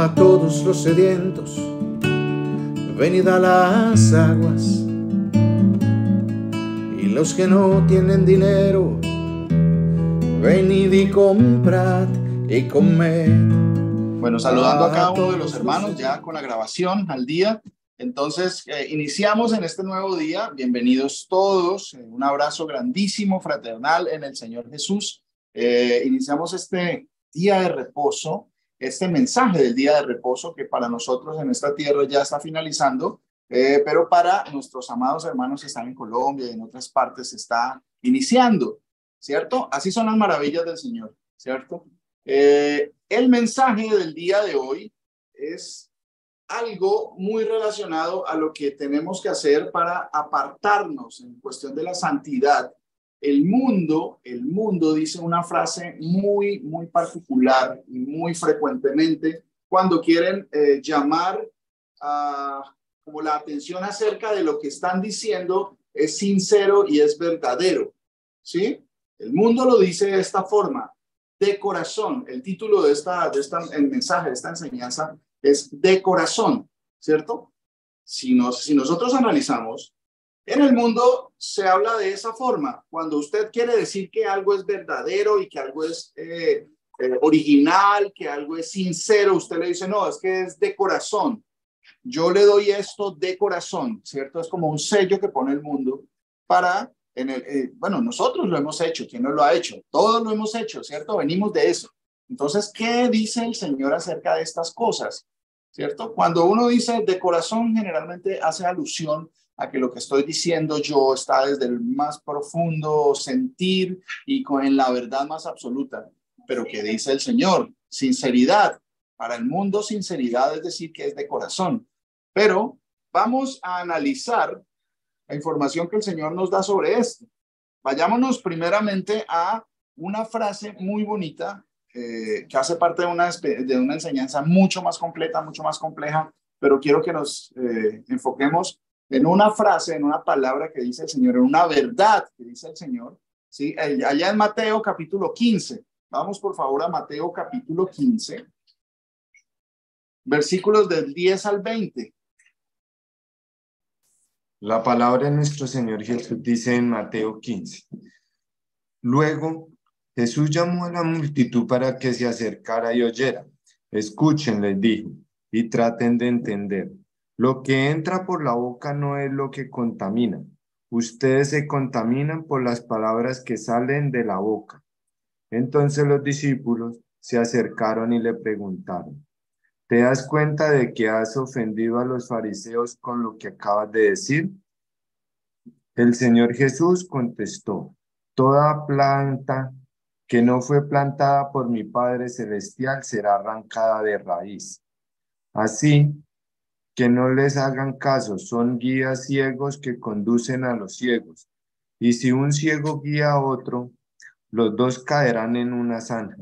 A todos los sedientos, venid a las aguas, y los que no tienen dinero, venid y comprad y comed. Bueno, saludando a cada uno de los hermanos ya con la grabación al día. Entonces, iniciamos en este nuevo día. Bienvenidos todos. Un abrazo grandísimo, fraternal en el Señor Jesús. Iniciamos este día de reposo, este mensaje del día de reposo que para nosotros en esta tierra ya está finalizando, pero para nuestros amados hermanos que están en Colombia y en otras partes está iniciando, ¿cierto? Así son las maravillas del Señor, ¿cierto? El mensaje del día de hoy es algo muy relacionado a lo que tenemos que hacer para apartarnos en cuestión de la santidad. El mundo dice una frase muy particular y muy frecuentemente cuando quieren llamar como la atención acerca de lo que están diciendo es sincero y es verdadero, ¿sí? El mundo lo dice de esta forma, de corazón. El título de el mensaje, de esta enseñanza es de corazón, ¿cierto? Si nosotros analizamos, en el mundo se habla de esa forma. Cuando usted quiere decir que algo es verdadero y que algo es original, que algo es sincero, usted le dice, no, es que es de corazón. Yo le doy esto de corazón, ¿cierto? Es como un sello que pone el mundo para, bueno, nosotros lo hemos hecho. ¿Quién no lo ha hecho? Todos lo hemos hecho, ¿cierto? Venimos de eso. Entonces, ¿qué dice el Señor acerca de estas cosas? ¿Cierto? Cuando uno dice de corazón, generalmente hace alusión a que lo que estoy diciendo yo está desde el más profundo sentir y en la verdad más absoluta. Pero ¿qué dice el Señor? Sinceridad. Para el mundo, sinceridad es decir que es de corazón. Pero vamos a analizar la información que el Señor nos da sobre esto. Vayámonos primeramente a una frase muy bonita que hace parte de una enseñanza mucho más completa, mucho más compleja, pero quiero que nos enfoquemos en una frase, en una palabra que dice el Señor, en una verdad que dice el Señor, ¿sí? Allá en Mateo capítulo 15. Vamos por favor a Mateo capítulo 15, versículos del 10 al 20. La palabra de nuestro Señor Jesús dice en Mateo 15. Luego Jesús llamó a la multitud para que se acercara y oyera. Escuchen, les dijo, y traten de entender. Lo que entra por la boca no es lo que contamina. Ustedes se contaminan por las palabras que salen de la boca. Entonces los discípulos se acercaron y le preguntaron, ¿te das cuenta de que has ofendido a los fariseos con lo que acabas de decir? El Señor Jesús contestó, toda planta que no fue plantada por mi Padre Celestial será arrancada de raíz. Así que no les hagan caso, son guías ciegos que conducen a los ciegos. Y si un ciego guía a otro, los dos caerán en una zanja.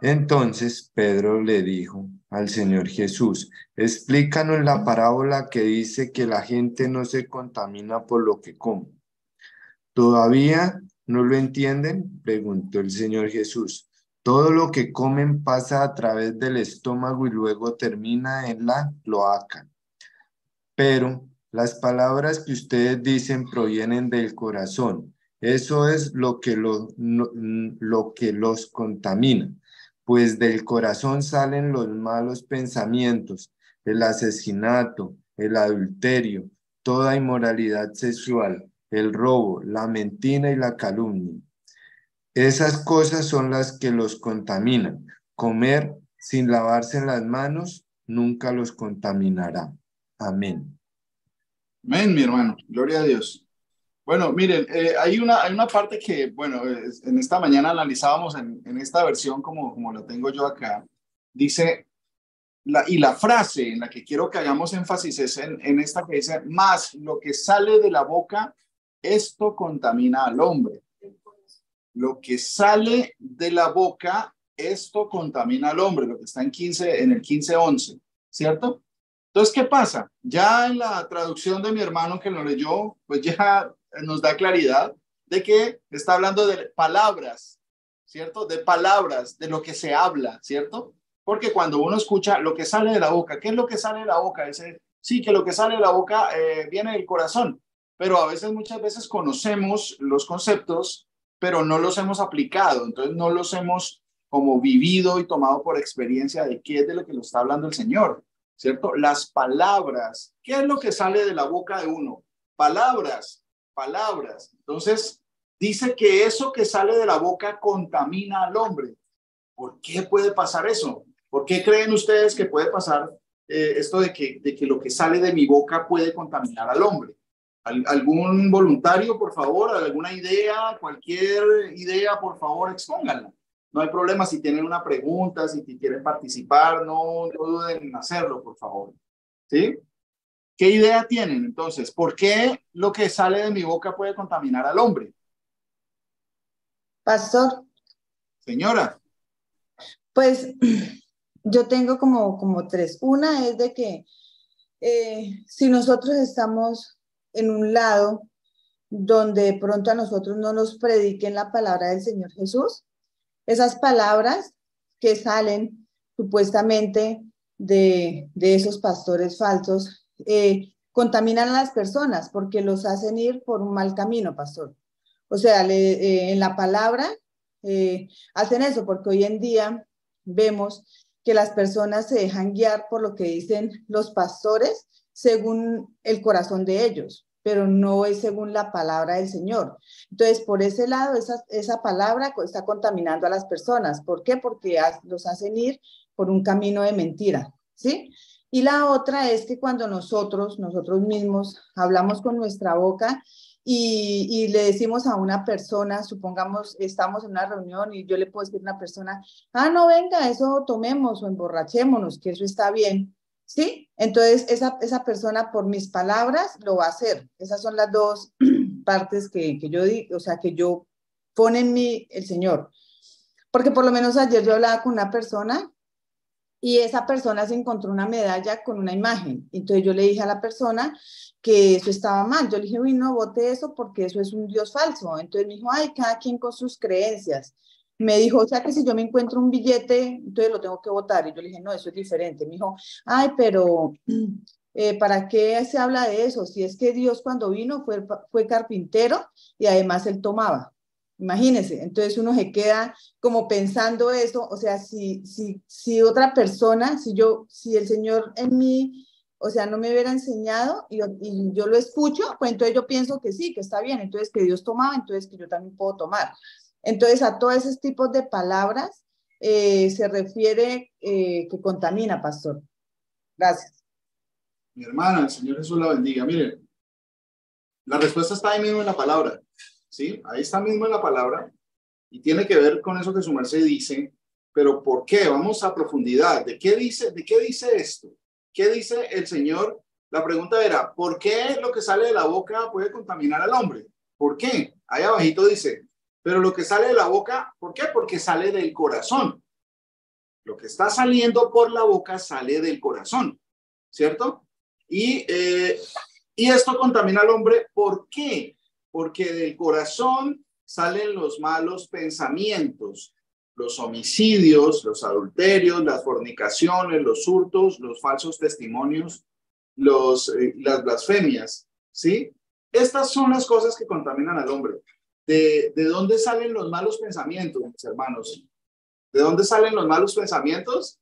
Entonces Pedro le dijo al Señor Jesús, explícanos la parábola que dice que la gente no se contamina por lo que come. ¿Todavía no lo entienden?, preguntó el Señor Jesús. Todo lo que comen pasa a través del estómago y luego termina en la cloaca. Pero las palabras que ustedes dicen provienen del corazón. Eso es lo que los contamina. Pues del corazón salen los malos pensamientos, el asesinato, el adulterio, toda inmoralidad sexual, el robo, la mentira y la calumnia. Esas cosas son las que los contaminan. Comer sin lavarse las manos nunca los contaminará. Amén. Amén, mi hermano. Gloria a Dios. Bueno, miren, hay una parte que, bueno, en esta mañana analizábamos en esta versión como la tengo yo acá. Dice, la frase en la que quiero que hagamos énfasis es en esta que dice, más lo que sale de la boca, esto contamina al hombre. Lo que sale de la boca, esto contamina al hombre, lo que está en el 15:11, ¿cierto? Entonces, ¿qué pasa? Ya en la traducción de mi hermano que lo leyó, pues ya nos da claridad de que está hablando de palabras, ¿cierto? De palabras, de lo que se habla, ¿cierto? Porque cuando uno escucha lo que sale de la boca, ¿qué es lo que sale de la boca? Dice, sí, que lo que sale de la boca viene del corazón, pero a veces, muchas veces conocemos los conceptos, pero no los hemos aplicado, entonces no los hemos como vivido y tomado por experiencia de qué es de lo que nos está hablando el Señor, ¿cierto? Las palabras, ¿qué es lo que sale de la boca de uno? Palabras, palabras. Entonces, dice que eso que sale de la boca contamina al hombre. ¿Por qué puede pasar eso? ¿Por qué creen ustedes que puede pasar esto de que lo que sale de mi boca puede contaminar al hombre? ¿Algún voluntario, por favor? ¿Alguna idea? Cualquier idea, por favor, expónganla. No hay problema si tienen una pregunta, si quieren participar, no duden en hacerlo, por favor. ¿Sí? ¿Qué idea tienen entonces? ¿Por qué lo que sale de mi boca puede contaminar al hombre? Pastor, Señora. pues yo tengo como tres. Una es de que si nosotros estamos en un lado donde de pronto a nosotros no nos prediquen la palabra del Señor Jesús, esas palabras que salen supuestamente de esos pastores falsos contaminan a las personas porque los hacen ir por un mal camino, pastor. O sea, en la palabra hacen eso porque hoy en día vemos que las personas se dejan guiar por lo que dicen los pastores según el corazón de ellos, pero no es según la palabra del Señor. Entonces, por ese lado, esa palabra está contaminando a las personas. ¿Por qué? Porque los hacen ir por un camino de mentira, ¿sí? Y la otra es que cuando nosotros mismos hablamos con nuestra boca y le decimos a una persona, supongamos, estamos en una reunión y yo le puedo decir a una persona, no, venga, eso tomemos o emborrachémonos, que eso está bien, ¿sí? Entonces, esa persona por mis palabras lo va a hacer. Esas son las dos partes que yo digo, o sea, que yo pone en mí el Señor. Porque por lo menos ayer yo hablaba con una persona y esa persona se encontró una medalla con una imagen. Entonces yo le dije a la persona que eso estaba mal. Yo le dije, uy, no, vote eso porque eso es un Dios falso. Entonces me dijo, ay, cada quien con sus creencias. Me dijo, o sea que si yo me encuentro un billete, entonces lo tengo que votar. Y yo le dije, no, eso es diferente. Me dijo, ay, pero ¿para qué se habla de eso? Si es que Dios cuando vino fue carpintero y además él tomaba. Imagínense, entonces uno se queda como pensando eso, o sea, si otra persona, si el Señor en mí, o sea, no me hubiera enseñado y yo lo escucho, pues entonces yo pienso que sí, que está bien, entonces que Dios tomaba, entonces que yo también puedo tomar. Entonces a todos esos tipos de palabras se refiere que contamina, pastor. Gracias. Mi hermana, el Señor Jesús la bendiga. Miren, la respuesta está ahí mismo en la palabra, ¿sí? Ahí está mismo en la palabra y tiene que ver con eso que su merced dice, pero ¿por qué? Vamos a profundidad. ¿De qué dice esto? ¿Qué dice el Señor? La pregunta era, ¿por qué lo que sale de la boca puede contaminar al hombre? ¿Por qué? Ahí abajito dice, pero lo que sale de la boca, ¿por qué? Porque sale del corazón. Lo que está saliendo por la boca sale del corazón, ¿cierto? Y esto contamina al hombre, ¿por qué? Porque del corazón salen los malos pensamientos, los homicidios, los adulterios, las fornicaciones, los hurtos, los falsos testimonios, las blasfemias, ¿sí? Estas son las cosas que contaminan al hombre. ¿De dónde salen los malos pensamientos, mis hermanos? ¿De dónde salen los malos pensamientos?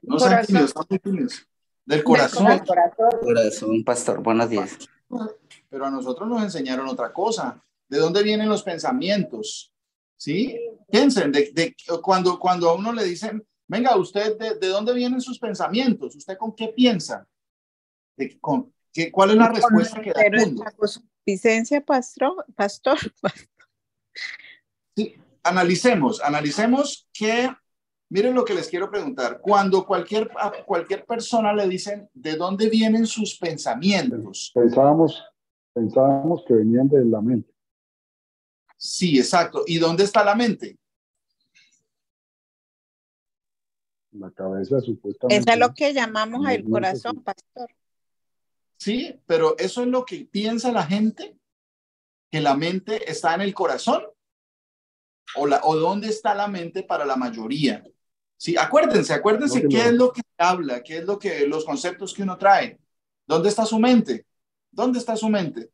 No sean tímidos, están muy tímidos. Del corazón. Del corazón. Corazón, pastor, buenos días. Pero a nosotros nos enseñaron otra cosa. ¿De dónde vienen los pensamientos? ¿Sí? Piensen, cuando a uno le dicen, venga, usted, ¿de dónde vienen sus pensamientos? ¿Usted con qué piensa? ¿Cuál es la respuesta que da el mundo? Licencia, pastor. Sí, analicemos que, miren lo que les quiero preguntar. Cuando a cualquier persona le dicen, ¿de dónde vienen sus pensamientos? Pensábamos que venían de la mente. Sí, exacto. ¿Y dónde está la mente? La cabeza, supuestamente. Eso es lo que llamamos el corazón, pastor. Sí, pero eso es lo que piensa la gente, que la mente está en el corazón. o dónde está la mente para la mayoría. Sí, acuérdense qué es lo que habla, qué es lo que los conceptos que uno trae. ¿Dónde está su mente? ¿Dónde está su mente?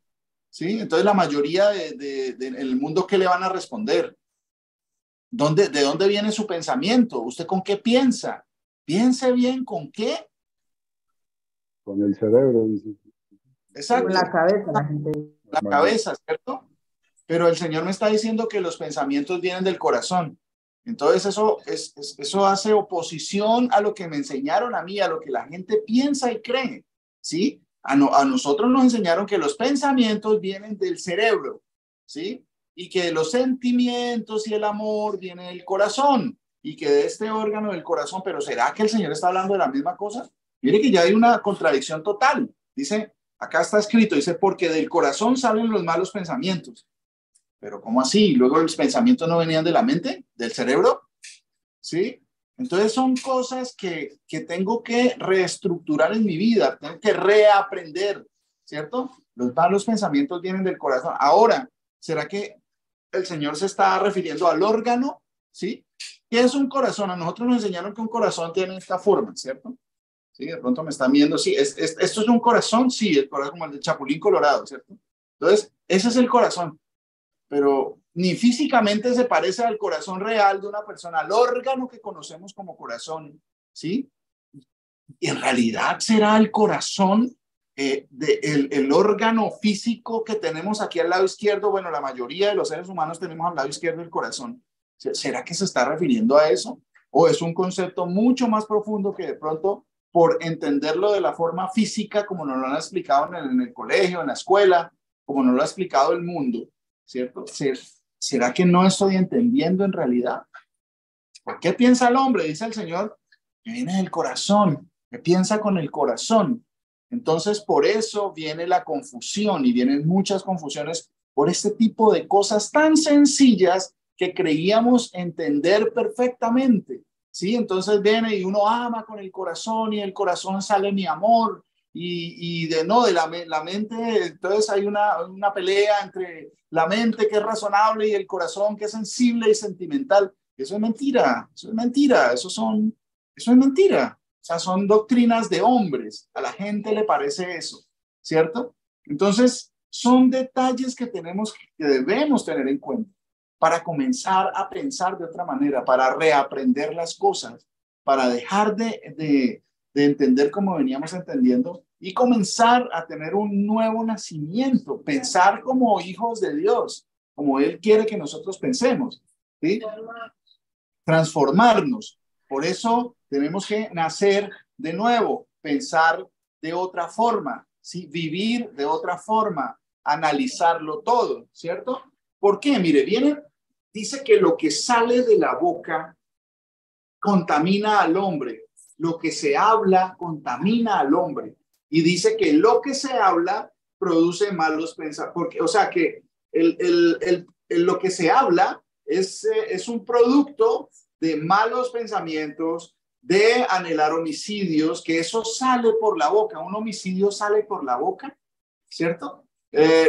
¿Sí? Entonces la mayoría en el mundo, ¿qué le van a responder? ¿De dónde viene su pensamiento? ¿Usted con qué piensa? Piense bien, ¿con qué? Con el cerebro, dice. Exacto. Con la cabeza, la gente. La cabeza, ¿cierto? Pero el Señor me está diciendo que los pensamientos vienen del corazón. Entonces eso hace oposición a lo que me enseñaron a mí, a lo que la gente piensa y cree, ¿sí? A nosotros nos enseñaron que los pensamientos vienen del cerebro, ¿sí? Y que los sentimientos y el amor vienen del corazón y que de este órgano del corazón. Pero ¿será que el Señor está hablando de la misma cosa? Mire que ya hay una contradicción total. Dice, acá está escrito, dice, porque del corazón salen los malos pensamientos. Pero ¿cómo así? Luego los pensamientos no venían de la mente, del cerebro, ¿sí? Entonces son cosas que tengo que reestructurar en mi vida, tengo que reaprender, ¿cierto? Los malos pensamientos vienen del corazón. Ahora, ¿será que el Señor se está refiriendo al órgano? ¿Sí? ¿Qué es un corazón? A nosotros nos enseñaron que un corazón tiene esta forma, ¿cierto? Sí, de pronto me están viendo, sí, esto es un corazón, sí, el corazón como el de Chapulín Colorado, ¿cierto? Entonces, ese es el corazón. Pero ni físicamente se parece al corazón real de una persona, al órgano que conocemos como corazón, ¿sí? Y en realidad será el corazón, el órgano físico que tenemos aquí al lado izquierdo. Bueno, la mayoría de los seres humanos tenemos al lado izquierdo el corazón. ¿Será que se está refiriendo a eso? ¿O es un concepto mucho más profundo que de pronto, por entenderlo de la forma física, como nos lo han explicado en el colegio, en la escuela, como nos lo ha explicado el mundo, ¿cierto? ¿Será que no estoy entendiendo en realidad? ¿Por qué piensa el hombre? Dice el Señor, que viene del corazón, que piensa con el corazón. Entonces, por eso viene la confusión y vienen muchas confusiones por este tipo de cosas tan sencillas que creíamos entender perfectamente, ¿sí? Entonces viene y uno ama con el corazón y el corazón sale mi amor. Y de la mente, entonces hay una pelea entre la mente que es razonable y el corazón que es sensible y sentimental. Eso es mentira, eso es mentira, eso es mentira. O sea, son doctrinas de hombres, a la gente le parece eso, ¿cierto? Entonces, son detalles que debemos tener en cuenta para comenzar a pensar de otra manera, para reaprender las cosas, para dejar de entender como veníamos entendiendo y comenzar a tener un nuevo nacimiento, pensar como hijos de Dios, como Él quiere que nosotros pensemos, ¿sí? Transformarnos. Por eso tenemos que nacer de nuevo, pensar de otra forma, ¿sí? Vivir de otra forma, analizarlo todo, ¿cierto? ¿Por qué? Mire, dice que lo que sale de la boca contamina al hombre. Lo que se habla contamina al hombre. Y dice que lo que se habla produce malos pensamientos. O sea, que lo que se habla es un producto de malos pensamientos, de anhelar homicidios, que eso sale por la boca. Un homicidio sale por la boca, ¿cierto?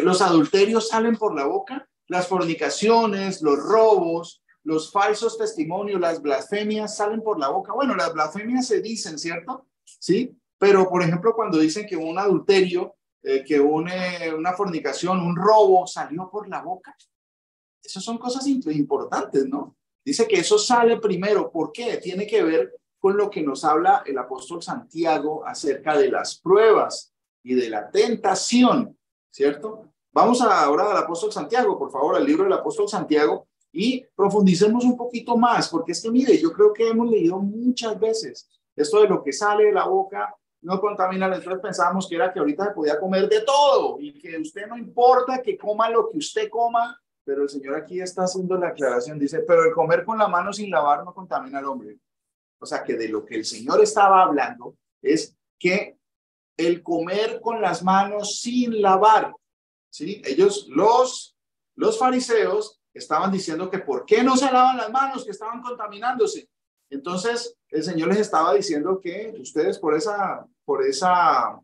Los adulterios salen por la boca, las fornicaciones, los robos, los falsos testimonios, las blasfemias salen por la boca. Bueno, las blasfemias se dicen, ¿cierto? Sí, pero por ejemplo, cuando dicen que un adulterio, que una fornicación, un robo salió por la boca, esas son cosas importantes, ¿no? Dice que eso sale primero. ¿Por qué? Tiene que ver con lo que nos habla el apóstol Santiago acerca de las pruebas y de la tentación, ¿cierto? Vamos ahora al apóstol Santiago, por favor, al libro del apóstol Santiago, y profundicemos un poquito más, porque es que, mire, yo creo que hemos leído muchas veces esto de lo que sale de la boca no contamina. Entonces pensábamos que era que ahorita se podía comer de todo y que usted no importa que coma lo que usted coma, pero el Señor aquí está haciendo la aclaración, dice, pero el comer con la mano sin lavar no contamina al hombre. O sea, que de lo que el Señor estaba hablando es que el comer con las manos sin lavar, ¿sí? Ellos, los fariseos, estaban diciendo que por qué no se lavan las manos, que estaban contaminándose. Entonces, el Señor les estaba diciendo que ustedes por esa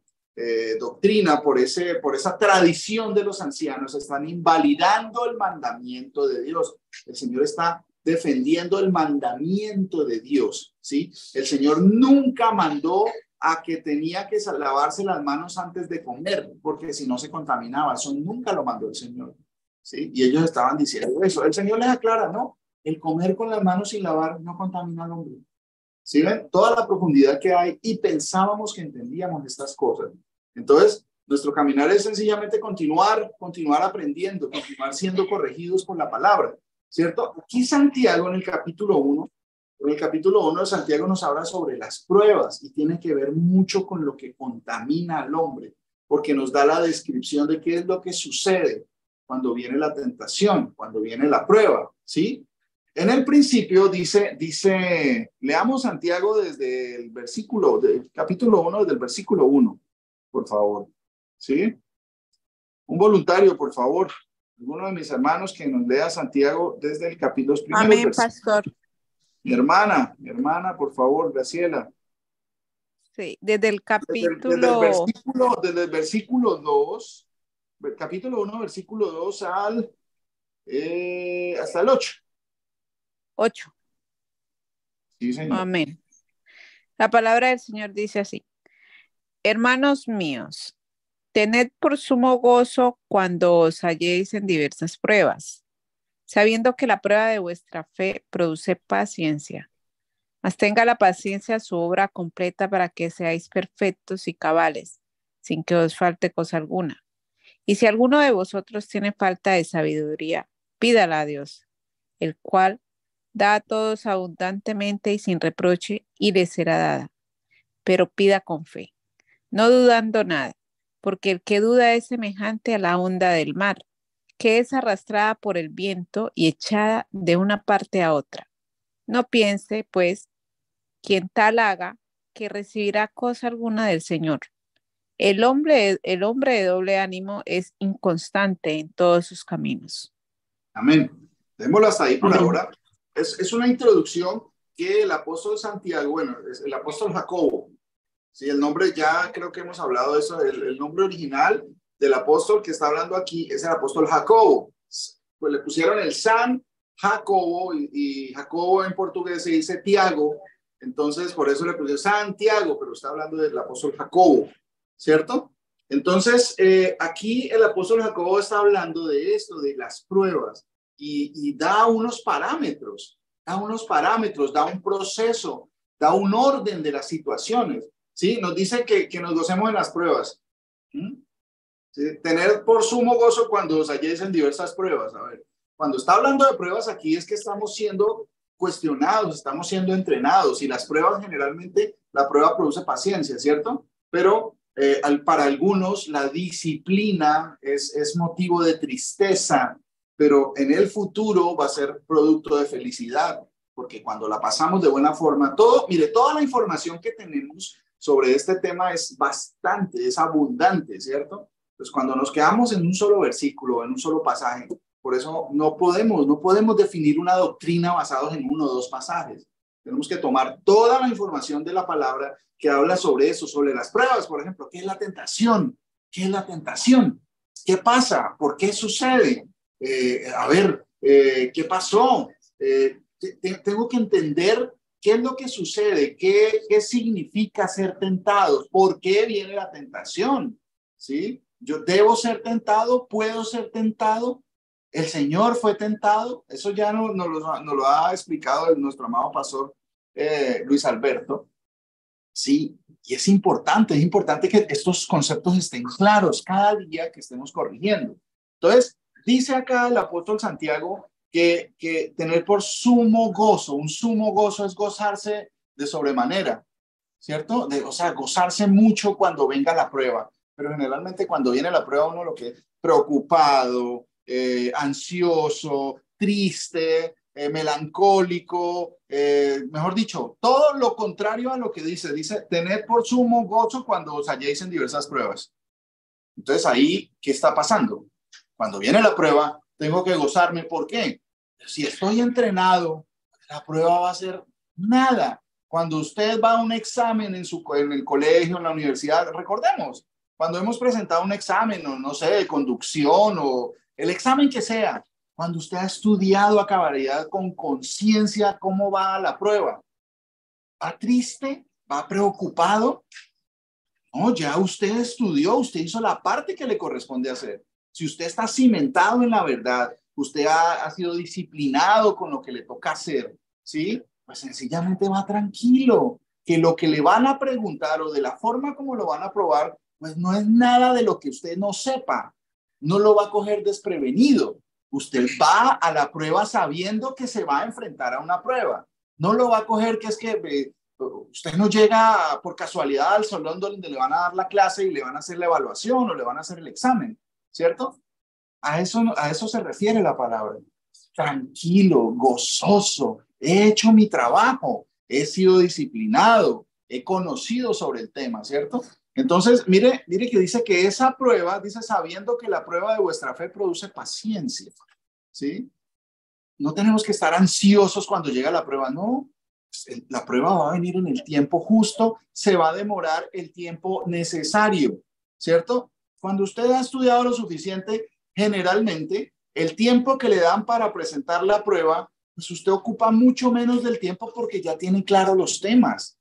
doctrina, por esa tradición de los ancianos, están invalidando el mandamiento de Dios. El Señor está defendiendo el mandamiento de Dios, ¿sí? El Señor nunca mandó a que tenía que lavarse las manos antes de comer, porque si no se contaminaba. Eso nunca lo mandó el Señor, ¿sí? Y ellos estaban diciendo eso. El Señor les aclara, no, el comer con las manos sin lavar no contamina al hombre. ¿Sí ven? Toda la profundidad que hay, y pensábamos que entendíamos estas cosas. Entonces, nuestro caminar es sencillamente continuar aprendiendo, continuar siendo corregidos por la palabra, ¿cierto? Aquí Santiago en el capítulo 1 de Santiago nos habla sobre las pruebas, y tiene que ver mucho con lo que contamina al hombre, porque nos da la descripción de qué es lo que sucede cuando viene la tentación, cuando viene la prueba, ¿sí? En el principio dice, leamos Santiago desde el capítulo 1, desde el versículo 1, por favor, ¿sí? Un voluntario, por favor, alguno de mis hermanos que nos lea Santiago desde el capítulo, los primeros Amén, versículos. pastor. Mi hermana, por favor, Graciela. Sí, desde el capítulo... Desde el versículo 2, capítulo 1, versículo 2 hasta el 8. 8. Sí, señor. Amén. La palabra del Señor dice así: hermanos míos, tened por sumo gozo cuando os halléis en diversas pruebas, sabiendo que la prueba de vuestra fe produce paciencia. Mas tenga la paciencia su obra completa, para que seáis perfectos y cabales, sin que os falte cosa alguna. Y si alguno de vosotros tiene falta de sabiduría, pídala a Dios, el cual da a todos abundantemente y sin reproche, y le será dada. Pero pida con fe, no dudando nada, porque el que duda es semejante a la onda del mar, que es arrastrada por el viento y echada de una parte a otra. No piense, pues, quien tal haga, que recibirá cosa alguna del Señor. El hombre de doble ánimo es inconstante en todos sus caminos. Amén. Démoslo hasta ahí por Amén. ahora. Es una introducción que el apóstol Santiago, bueno, es el apóstol Jacobo. Sí, el nombre, ya creo que hemos hablado de eso, el nombre original del apóstol que está hablando aquí es el apóstol Jacobo. Pues le pusieron el San Jacobo, y Jacobo en portugués se dice Tiago, entonces por eso le pusieron Santiago, pero está hablando del apóstol Jacobo, ¿cierto? Entonces, aquí el apóstol Jacobo está hablando de esto, de las pruebas, y da unos parámetros, da un proceso, da un orden de las situaciones, ¿sí? Nos dice que nos gocemos en las pruebas. ¿Sí? Tener por sumo gozo cuando os halléis en diversas pruebas. A ver, cuando está hablando de pruebas aquí es que estamos siendo cuestionados, estamos siendo entrenados, y las pruebas generalmente, la prueba produce paciencia, ¿cierto? Pero para algunos la disciplina es motivo de tristeza, pero en el futuro va a ser producto de felicidad, porque cuando la pasamos de buena forma, toda la información que tenemos sobre este tema es abundante, ¿cierto? Pues cuando nos quedamos en un solo versículo, en un solo pasaje, por eso no podemos definir una doctrina basada en uno o dos pasajes. Tenemos que tomar toda la información de la palabra que habla sobre eso, sobre las pruebas, por ejemplo. ¿Qué es la tentación? ¿Qué es la tentación? ¿Qué pasa? ¿Por qué sucede? ¿Qué pasó? Tengo que entender qué es lo que sucede, qué significa ser tentados, por qué viene la tentación, ¿sí? Yo debo ser tentado, puedo ser tentado, el Señor fue tentado. Eso ya nos lo ha explicado nuestro amado pastor Luis Alberto, ¿sí? Y es importante que estos conceptos estén claros cada día que estemos corrigiendo. Entonces, dice acá el apóstol Santiago que tener por sumo gozo, un sumo gozo es gozarse de sobremanera, ¿cierto? O sea, gozarse mucho cuando venga la prueba, pero generalmente cuando viene la prueba uno lo que es preocupado, ansioso, triste, melancólico, mejor dicho, todo lo contrario a lo que dice tener por sumo gozo cuando os halléis en diversas pruebas. Entonces ahí, ¿qué está pasando? Cuando viene la prueba, tengo que gozarme. ¿Por qué? Si estoy entrenado, la prueba va a ser nada. Cuando usted va a un examen en el colegio, en la universidad, recordemos, Cuando hemos presentado un examen, o no sé, de conducción, o el examen que sea, cuando usted ha estudiado a cabalidad con conciencia cómo va la prueba, ¿va triste? ¿Va preocupado? No, ya usted estudió, usted hizo la parte que le corresponde hacer. Si usted está cimentado en la verdad, usted ha sido disciplinado con lo que le toca hacer, ¿sí? Pues sencillamente va tranquilo, que lo que le van a preguntar o de la forma como lo van a probar, pues no es nada de lo que usted no sepa, no lo va a coger desprevenido. Usted va a la prueba sabiendo que se va a enfrentar a una prueba. No lo va a coger que es que usted no llega por casualidad al salón donde le van a dar la clase y le van a hacer la evaluación o le van a hacer el examen, ¿cierto? A eso se refiere la palabra. Tranquilo, gozoso, he hecho mi trabajo, he sido disciplinado, he conocido sobre el tema, ¿cierto? Entonces, mire que dice que esa prueba, dice sabiendo que la prueba de vuestra fe produce paciencia, ¿sí? No tenemos que estar ansiosos cuando llega la prueba, no. La prueba va a venir en el tiempo justo, se va a demorar el tiempo necesario, ¿cierto? Cuando usted ha estudiado lo suficiente, generalmente el tiempo que le dan para presentar la prueba, pues usted ocupa mucho menos del tiempo porque ya tiene claro los temas.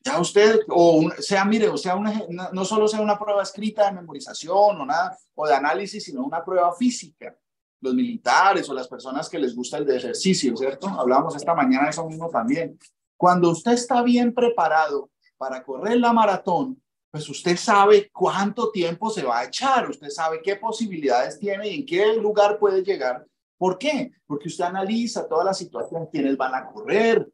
Ya usted, no solo sea una prueba escrita de memorización o nada, o de análisis, sino una prueba física. Los militares o las personas que les gusta el ejercicio, ¿cierto? Hablábamos esta mañana de eso mismo también. Cuando usted está bien preparado para correr la maratón, pues usted sabe cuánto tiempo se va a echar, usted sabe qué posibilidades tiene y en qué lugar puede llegar. ¿Por qué? Porque usted analiza toda la situación, quiénes van a correr,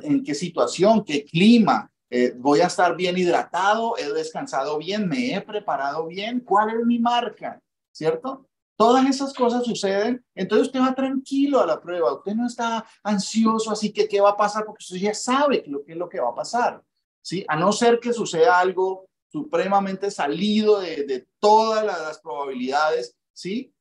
en qué situación, qué clima, voy a estar bien hidratado, he descansado bien, me he preparado bien, ¿cuál es mi marca? ¿Cierto? Todas esas cosas suceden, entonces usted va tranquilo a la prueba, usted no está ansioso, así que ¿qué va a pasar? Porque usted ya sabe qué es lo que va a pasar, ¿sí? A no ser que suceda algo supremamente salido de todas las probabilidades, ¿sí?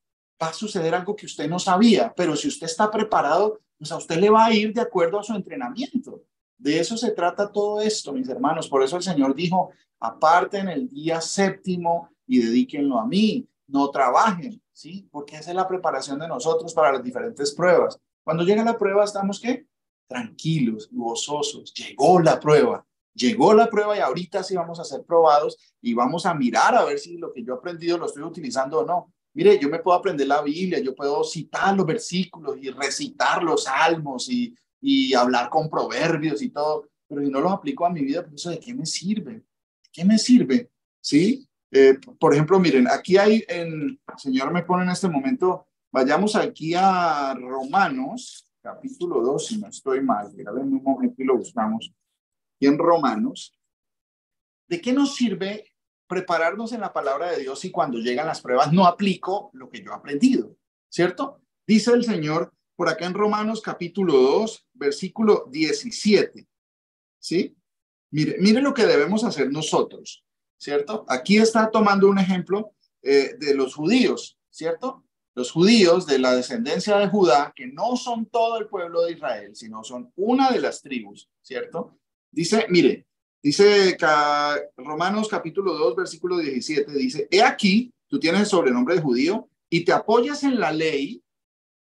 Va a suceder algo que usted no sabía, pero si usted está preparado, pues a usted le va a ir de acuerdo a su entrenamiento. De eso se trata todo esto, mis hermanos. Por eso el Señor dijo, aparten el día séptimo y dedíquenlo a mí, no trabajen, ¿sí? Porque esa es la preparación de nosotros para las diferentes pruebas. Cuando llega la prueba, ¿estamos qué? Tranquilos, gozosos. Llegó la prueba y ahorita sí vamos a ser probados y vamos a mirar a ver si lo que yo he aprendido lo estoy utilizando o no. Mire, yo me puedo aprender la Biblia, yo puedo citar los versículos y recitar los salmos y hablar con proverbios y todo, pero si no los aplico a mi vida, pues eso ¿de qué me sirve? ¿De qué me sirve? ¿Sí? Por ejemplo, miren, aquí el Señor me pone en este momento, vayamos aquí a Romanos, capítulo 2, si no estoy mal, en un momento y lo buscamos. Y en Romanos, ¿de qué nos sirve prepararnos en la palabra de Dios si cuando llegan las pruebas no aplico lo que yo he aprendido? ¿Cierto? Dice el Señor por acá en Romanos capítulo 2, versículo 17. ¿Sí? Mire lo que debemos hacer nosotros, ¿cierto? Aquí está tomando un ejemplo de los judíos, ¿cierto? Los judíos de la descendencia de Judá, que no son todo el pueblo de Israel, sino son una de las tribus, ¿cierto? Dice, mire, dice Romanos capítulo 2, versículo 17, dice, he aquí, tú tienes el sobrenombre de judío y te apoyas en la ley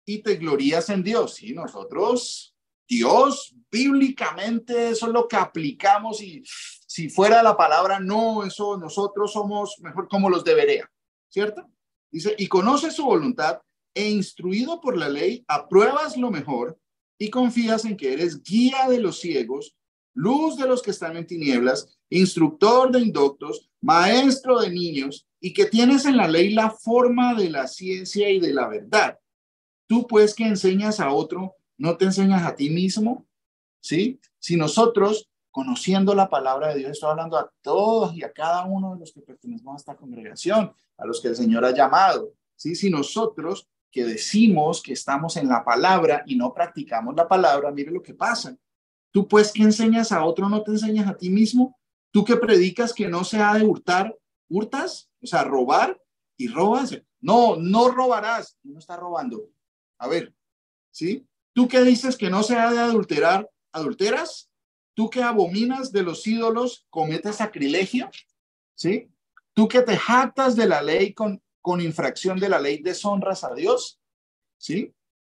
y te glorías en Dios. Sí, nosotros, Dios, bíblicamente, eso es lo que aplicamos y si fuera la palabra, no, eso nosotros somos mejor como los de Berea, ¿cierto? Dice, y conoces su voluntad e instruido por la ley, apruebas lo mejor y confías en que eres guía de los ciegos, luz de los que están en tinieblas, instructor de indoctos, maestro de niños, y que tienes en la ley la forma de la ciencia y de la verdad. Tú, pues, que enseñas a otro, ¿no te enseñas a ti mismo? ¿Sí? Si nosotros, conociendo la palabra de Dios, estoy hablando a todos y a cada uno de los que pertenecemos a esta congregación, a los que el Señor ha llamado, ¿sí? Si nosotros que decimos que estamos en la palabra y no practicamos la palabra, mire lo que pasa. Tú, pues, que enseñas a otro, ¿no te enseñas a ti mismo? Tú que predicas que no se ha de hurtar, ¿hurtas? O sea, robar y robas. No, no robarás. No está robando. A ver, ¿sí? Tú que dices que no se ha de adulterar, ¿adulteras? Tú que abominas de los ídolos, ¿cometes sacrilegio? ¿Sí? Tú que te jactas de la ley con infracción de la ley, deshonras a Dios, ¿sí?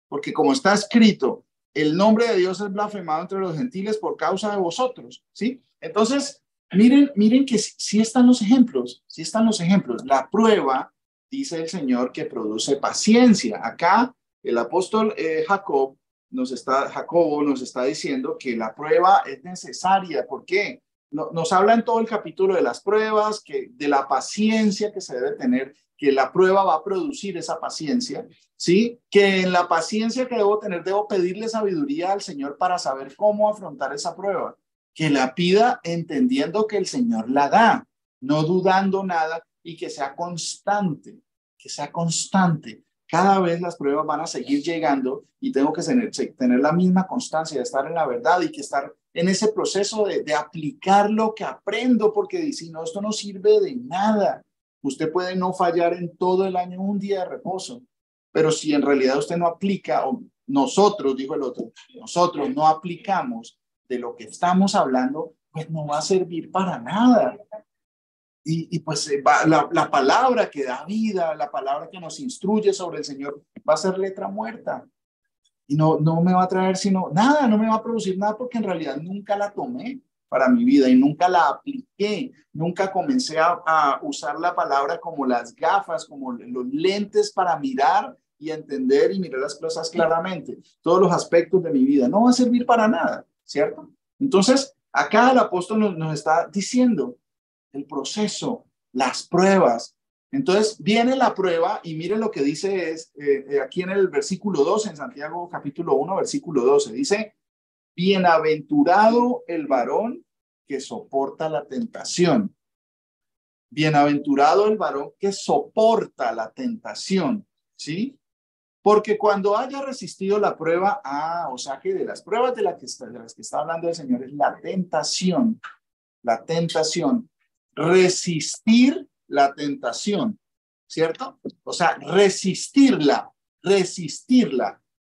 Porque como está escrito, el nombre de Dios es blasfemado entre los gentiles por causa de vosotros, ¿sí? Entonces, miren que sí están los ejemplos, sí están los ejemplos. La prueba, dice el Señor, que produce paciencia. Acá el apóstol Jacobo nos está diciendo que la prueba es necesaria. ¿Por qué? Nos habla en todo el capítulo de las pruebas, de la paciencia que se debe tener, que la prueba va a producir esa paciencia, ¿sí? Que en la paciencia que debo tener, debo pedirle sabiduría al Señor para saber cómo afrontar esa prueba. Que la pida entendiendo que el Señor la da, no dudando nada, y que sea constante, que sea constante. Cada vez las pruebas van a seguir llegando y tengo que tener la misma constancia de estar en la verdad y que estar en ese proceso de aplicar lo que aprendo, porque si no, esto no sirve de nada. Usted puede no fallar en todo el año un día de reposo, pero si en realidad usted no aplica, o nosotros, dijo el otro, nosotros no aplicamos de lo que estamos hablando, pues no va a servir para nada. Y pues la palabra que da vida, la palabra que nos instruye sobre el Señor, va a ser letra muerta. Y no me va a traer sino nada, no me va a producir nada, porque en realidad nunca la tomé para mi vida y nunca la apliqué. Nunca comencé a usar la palabra como las gafas, como los lentes para mirar y entender y mirar las cosas claramente. Todos los aspectos de mi vida no va a servir para nada, ¿cierto? Entonces, acá el apóstol nos está diciendo el proceso, las pruebas. Entonces viene la prueba y miren lo que dice aquí en el versículo 12, en Santiago capítulo 1, versículo 12. Dice, bienaventurado el varón que soporta la tentación. Bienaventurado el varón que soporta la tentación, ¿sí? Porque cuando haya resistido la prueba, o sea que de las pruebas de las que está hablando el Señor es la tentación, resistir la tentación, ¿cierto? O sea, resistirla,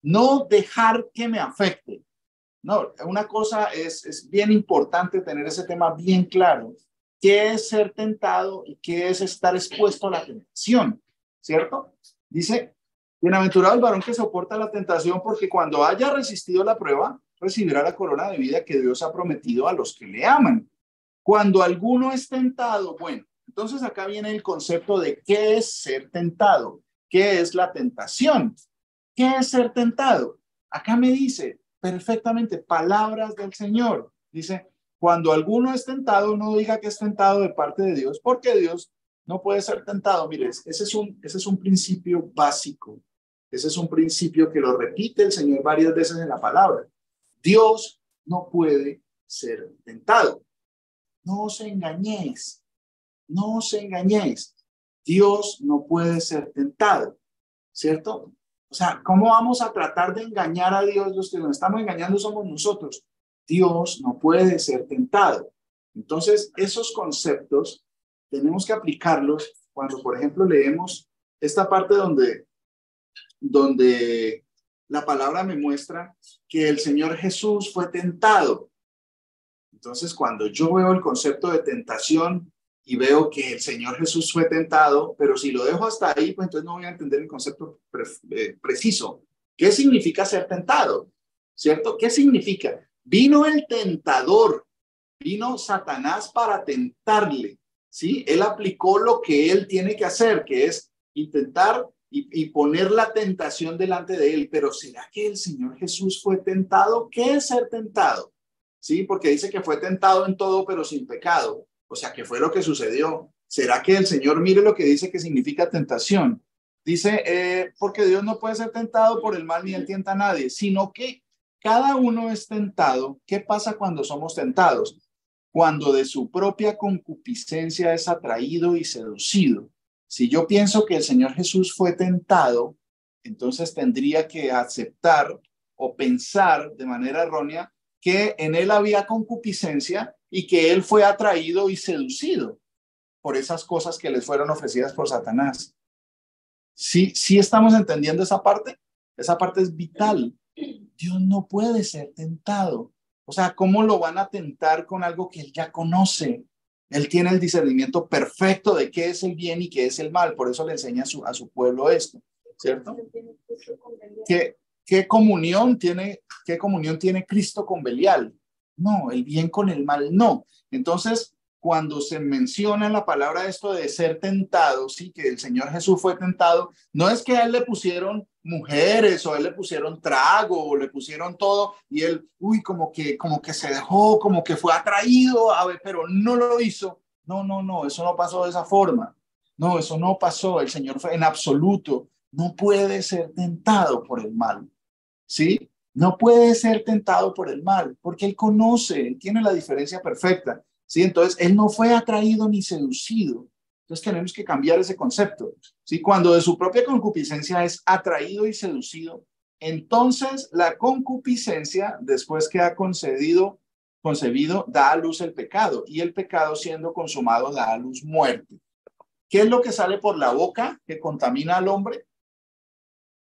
no dejar que me afecte. No, una cosa es bien importante tener ese tema bien claro. ¿Qué es ser tentado y qué es estar expuesto a la tentación? ¿Cierto? Dice, bienaventurado el varón que soporta la tentación, porque cuando haya resistido la prueba, recibirá la corona de vida que Dios ha prometido a los que le aman. Cuando alguno es tentado, bueno, entonces acá viene el concepto de qué es ser tentado, qué es la tentación, qué es ser tentado. Acá me dice perfectamente palabras del Señor. Dice, cuando alguno es tentado, no diga que es tentado de parte de Dios, porque Dios no puede ser tentado. Mire, ese es un principio básico. Ese es un principio que lo repite el Señor varias veces en la palabra. Dios no puede ser tentado. No os engañéis, no os engañéis. Dios no puede ser tentado, ¿cierto? O sea, ¿cómo vamos a tratar de engañar a Dios? Los que nos estamos engañando somos nosotros. Dios no puede ser tentado. Entonces, esos conceptos tenemos que aplicarlos cuando, por ejemplo, leemos esta parte donde la palabra me muestra que el Señor Jesús fue tentado. Entonces, cuando yo veo el concepto de tentación y veo que el Señor Jesús fue tentado, pero si lo dejo hasta ahí, pues entonces no voy a entender el concepto preciso. ¿Qué significa ser tentado? ¿Cierto? ¿Qué significa? Vino el tentador, vino Satanás para tentarle, ¿sí? Él aplicó lo que él tiene que hacer, que es intentar y poner la tentación delante de él. Pero ¿será que el Señor Jesús fue tentado? ¿Qué es ser tentado? Sí, porque dice que fue tentado en todo, pero sin pecado. O sea, ¿qué fue lo que sucedió? ¿Será que el Señor mire lo que dice que significa tentación? Dice, porque Dios no puede ser tentado por el mal ni él tienta a nadie, sino que cada uno es tentado. ¿Qué pasa cuando somos tentados? Cuando de su propia concupiscencia es atraído y seducido. Si yo pienso que el Señor Jesús fue tentado, entonces tendría que aceptar o pensar de manera errónea que en él había concupiscencia y que él fue atraído y seducido por esas cosas que les fueron ofrecidas por Satanás. ¿Sí estamos entendiendo esa parte? Esa parte es vital. Dios no puede ser tentado. O sea, ¿cómo lo van a tentar con algo que él ya conoce? Él tiene el discernimiento perfecto de qué es el bien y qué es el mal. Por eso le enseña a su pueblo esto, ¿cierto? ¿Qué comunión tiene Cristo con Belial? No, el bien con el mal no. Entonces, cuando se menciona en la palabra esto de ser tentado, sí, que el Señor Jesús fue tentado, no es que a él le pusieron mujeres o a él le pusieron trago o le pusieron todo y él, como que se dejó, como que fue atraído a ver, pero no lo hizo. No, eso no pasó de esa forma. No, eso no pasó. El Señor fue en absoluto, no puede ser tentado por el mal, ¿sí? No puede ser tentado por el mal, porque él conoce, él tiene la diferencia perfecta, ¿sí? Entonces, él no fue atraído ni seducido. Entonces, tenemos que cambiar ese concepto, ¿sí? Cuando de su propia concupiscencia es atraído y seducido, entonces la concupiscencia, después que ha concebido, da a luz el pecado, y el pecado siendo consumado da a luz muerte. ¿Qué es lo que sale por la boca que contamina al hombre?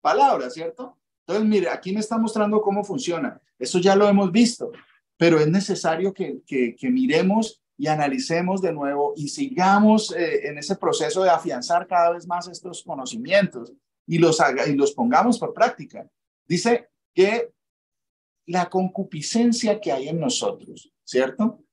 Palabra, ¿cierto? Entonces, mire, aquí me está mostrando cómo funciona. Eso ya lo hemos visto, pero es necesario que miremos y analicemos de nuevo y sigamos en ese proceso de afianzar cada vez más estos conocimientos y los pongamos por práctica. Dice que la concupiscencia que hay en nosotros, ¿cierto?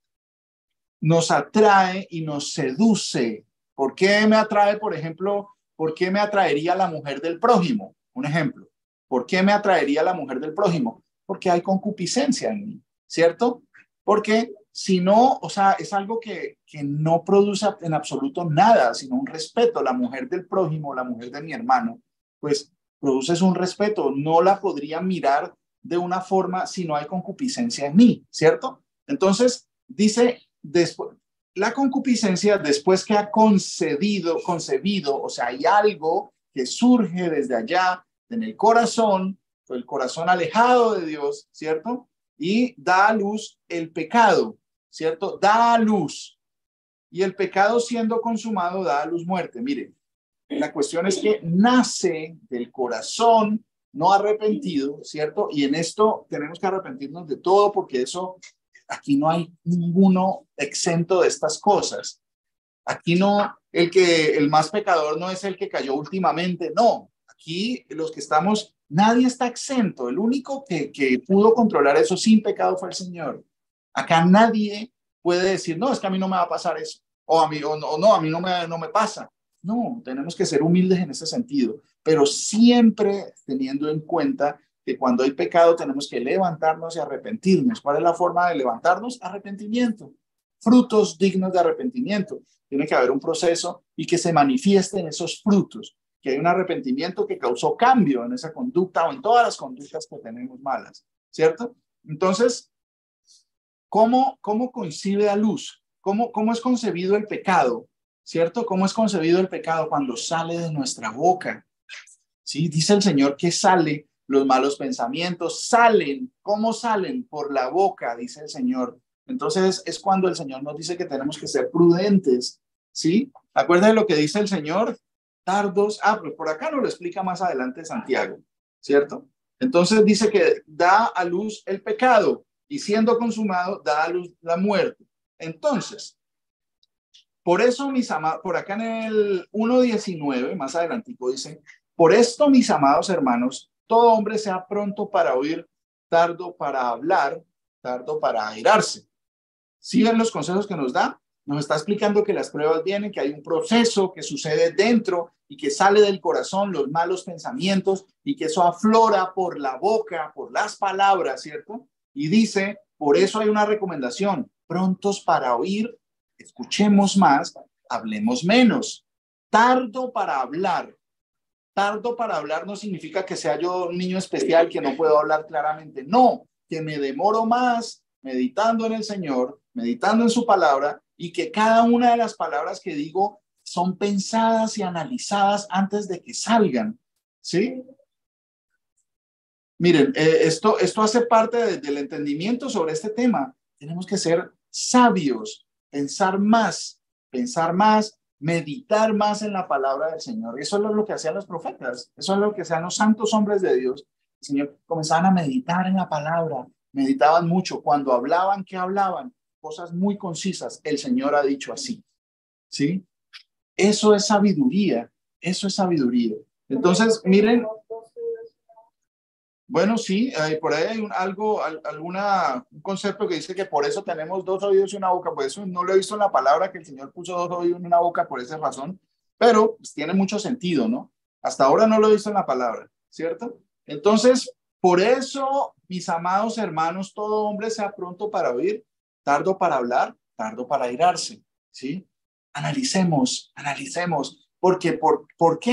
Nos atrae y nos seduce. ¿Por qué me atrae, por ejemplo, por qué me atraería la mujer del prójimo? Un ejemplo. ¿Por qué me atraería la mujer del prójimo? Porque hay concupiscencia en mí, ¿cierto? Porque si no, o sea, es algo que no produce en absoluto nada, sino un respeto. La mujer del prójimo, la mujer de mi hermano, pues produces un respeto. No la podría mirar de una forma si no hay concupiscencia en mí, ¿cierto? Entonces, dice, después, la concupiscencia después que ha concebido, o sea, hay algo que surge desde allá, en el corazón alejado de Dios, ¿cierto? Y da a luz el pecado, ¿cierto? Da a luz. Y el pecado siendo consumado da a luz muerte. Mire, la cuestión es que nace del corazón no arrepentido, ¿cierto? Y en esto tenemos que arrepentirnos de todo porque eso, aquí no hay ninguno exento de estas cosas. Aquí no, el más pecador no es el que cayó últimamente, no. Aquí los que estamos, nadie está exento. El único que pudo controlar eso sin pecado fue el Señor. Acá nadie puede decir, no, es que a mí no me va a pasar eso. O a mí, o no, a mí no me pasa. No, tenemos que ser humildes en ese sentido, pero siempre teniendo en cuenta que cuando hay pecado tenemos que levantarnos y arrepentirnos. ¿Cuál es la forma de levantarnos? Arrepentimiento. Frutos dignos de arrepentimiento. Tiene que haber un proceso y que se manifiesten esos frutos, que hay un arrepentimiento que causó cambio en esa conducta o en todas las conductas que tenemos malas, ¿cierto? Entonces, ¿cómo concibe a luz? ¿Cómo es concebido el pecado? ¿Cierto? ¿Cómo es concebido el pecado cuando sale de nuestra boca? Sí, dice el Señor que sale, los malos pensamientos salen. ¿Cómo salen? Por la boca, dice el Señor. Entonces es cuando el Señor nos dice que tenemos que ser prudentes, ¿sí? Acuérdense de lo que dice el Señor, tardos, pero por acá nos lo explica más adelante Santiago, ¿cierto? Entonces dice que da a luz el pecado y siendo consumado da a luz la muerte. Entonces, por eso, mis amados, por acá en el 1:19, más adelantico dice, por esto, mis amados hermanos, todo hombre sea pronto para oír, tardo para hablar, tardo para airarse. ¿Sí ven los consejos que nos da? Nos está explicando que las pruebas vienen, que hay un proceso que sucede dentro y que sale del corazón los malos pensamientos y que eso aflora por la boca, por las palabras, ¿cierto? Y dice, por eso hay una recomendación, prontos para oír, escuchemos más, hablemos menos. Tardo para hablar. Tardo para hablar no significa que sea yo un niño especial que no puedo hablar claramente. No, que me demoro más meditando en el Señor, meditando en su palabra y que cada una de las palabras que digo son pensadas y analizadas antes de que salgan. ¿Sí? Miren, esto hace parte del entendimiento sobre este tema. Tenemos que ser sabios, pensar más, meditar más en la palabra del Señor. Eso es lo que hacían los profetas, eso es lo que hacían los santos hombres de Dios. El Señor comenzaban a meditar en la palabra, meditaban mucho. Cuando hablaban, ¿qué hablaban? cosas muy concisas. El Señor ha dicho así, ¿sí? Eso es sabiduría, eso es sabiduría. Entonces, miren, bueno, sí, por ahí hay un concepto que dice que por eso tenemos dos oídos y una boca. Por eso no lo he visto en la palabra que el Señor puso dos oídos y una boca por esa razón, pero pues, tiene mucho sentido, ¿no? Hasta ahora no lo he visto en la palabra, ¿cierto? Entonces, por eso, mis amados hermanos, todo hombre sea pronto para oír, tardo para hablar, tardo para airarse, ¿sí? Analicemos. ¿Por qué?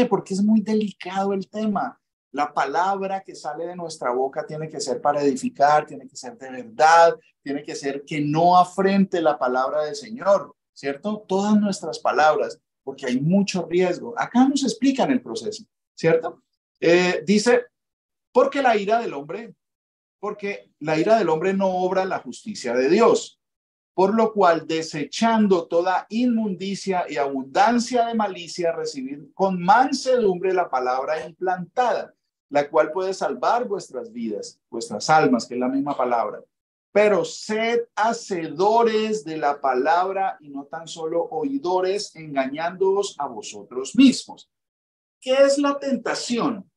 Porque es muy delicado el tema. La palabra que sale de nuestra boca tiene que ser para edificar, tiene que ser de verdad, tiene que ser que no afrente la palabra del Señor, ¿cierto? Todas nuestras palabras, porque hay mucho riesgo. Acá nos explican el proceso, ¿cierto? Dice, porque la ira del hombre no obra la justicia de Dios. Por lo cual, desechando toda inmundicia y abundancia de malicia, recibid con mansedumbre la palabra implantada, la cual puede salvar vuestras vidas, vuestras almas, que es la misma palabra. Pero sed hacedores de la palabra y no tan solo oidores, engañándoos a vosotros mismos. ¿Qué es la tentación?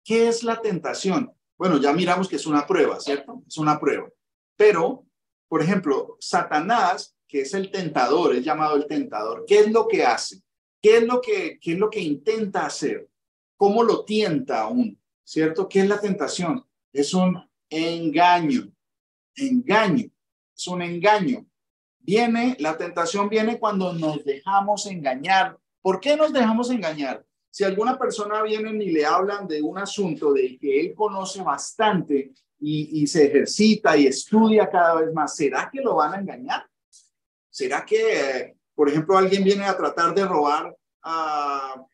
¿Qué es la tentación? Bueno, ya miramos que es una prueba, ¿cierto? Es una prueba. Pero, por ejemplo, Satanás, que es el tentador, es llamado el tentador. ¿Qué es lo que hace? ¿Qué es lo que intenta hacer? ¿Cómo lo tienta aún? ¿Cierto? ¿Qué es la tentación? Es un engaño. Es un engaño. La tentación viene cuando nos dejamos engañar. ¿Por qué nos dejamos engañar? Si alguna persona viene y le hablan de un asunto del que él conoce bastante y se ejercita y estudia cada vez más, ¿será que lo van a engañar? ¿Será que, por ejemplo, alguien viene a tratar de robar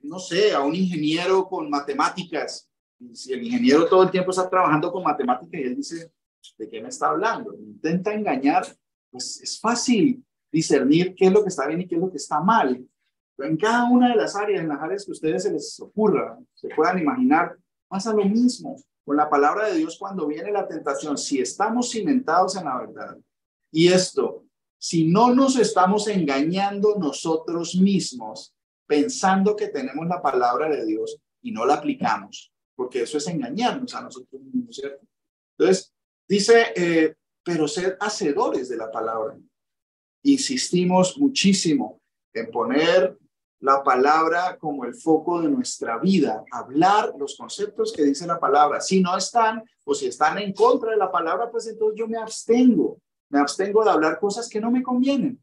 no sé, a un ingeniero con matemáticas? Y si el ingeniero todo el tiempo está trabajando con matemáticas y él dice, ¿de qué me está hablando? Intenta engañar, pues es fácil discernir qué es lo que está bien y qué es lo que está mal. En cada una de las áreas, en las áreas que a ustedes se les ocurra, se puedan imaginar, pasa lo mismo. Con la palabra de Dios, cuando viene la tentación, si estamos cimentados en la verdad, y esto, si no nos estamos engañando nosotros mismos, pensando que tenemos la palabra de Dios y no la aplicamos, porque eso es engañarnos a nosotros mismos, ¿cierto? Entonces, dice, pero sed hacedores de la palabra. Insistimos muchísimo en poner la palabra como el foco de nuestra vida, hablar los conceptos que dice la palabra. Si no están o si están en contra de la palabra, pues entonces yo me abstengo de hablar cosas que no me convienen.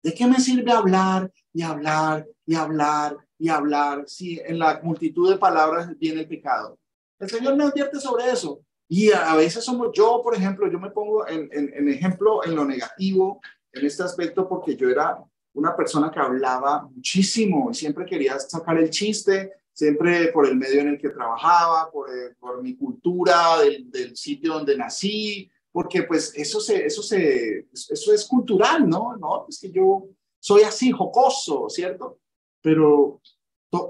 ¿De qué me sirve hablar y hablar y hablar y hablar si en la multitud de palabras viene el pecado? El Señor me advierte sobre eso. Y a veces yo, por ejemplo, yo me pongo en ejemplo en lo negativo en este aspecto porque yo era una persona que hablaba muchísimo y siempre quería sacar el chiste, siempre por el medio en el que trabajaba, por mi cultura del sitio donde nací, porque pues eso es cultural, ¿no? No, es que yo soy así, jocoso, ¿cierto? Pero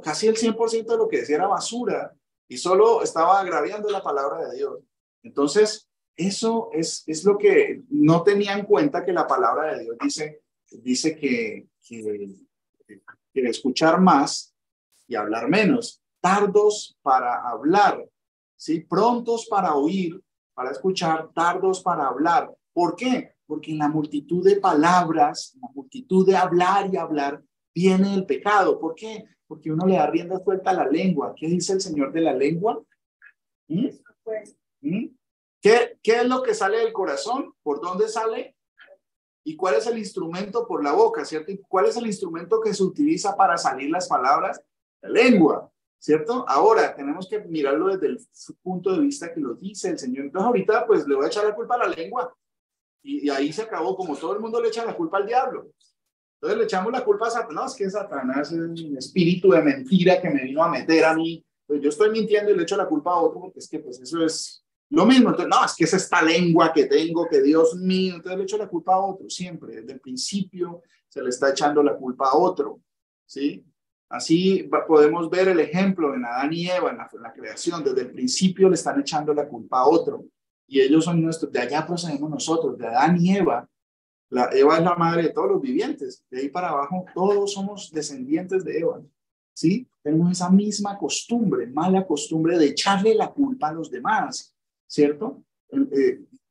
casi el 100% de lo que decía era basura y solo estaba agraviando la palabra de Dios. Entonces, eso es lo que no tenía en cuenta, que la palabra de Dios dice que escuchar más y hablar menos, tardos para hablar, ¿sí? Prontos para oír, para escuchar, tardos para hablar. ¿Por qué? Porque en la multitud de palabras, en la multitud de hablar y hablar, viene el pecado. ¿Por qué? Porque uno le da rienda suelta a la lengua. ¿Qué dice el Señor de la lengua? ¿Qué es lo que sale del corazón? ¿Por dónde sale? ¿Y cuál es el instrumento? Por la boca, ¿cierto? ¿Y cuál es el instrumento que se utiliza para salir las palabras? La lengua, ¿cierto? Ahora tenemos que mirarlo desde el punto de vista que lo dice el Señor. Entonces ahorita pues le voy a echar la culpa a la lengua y ahí se acabó, como todo el mundo le echa la culpa al diablo. Entonces le echamos la culpa a Satanás, que Satanás es un espíritu de mentira que me vino a meter a mí. Pues yo estoy mintiendo y le echo la culpa a otro porque es que pues eso es lo mismo. Entonces, no, es que es esta lengua que tengo, que Dios mío. Entonces le echo la culpa a otro siempre. Desde el principio se le está echando la culpa a otro, ¿sí? Así podemos ver el ejemplo en Adán y Eva, en la creación. Desde el principio le están echando la culpa a otro. Y ellos son nuestros, de allá procedemos nosotros, de Adán y Eva. Eva es la madre de todos los vivientes. De ahí para abajo, todos somos descendientes de Eva. ¿Sí? Tenemos esa misma costumbre, mala costumbre de echarle la culpa a los demás, ¿cierto?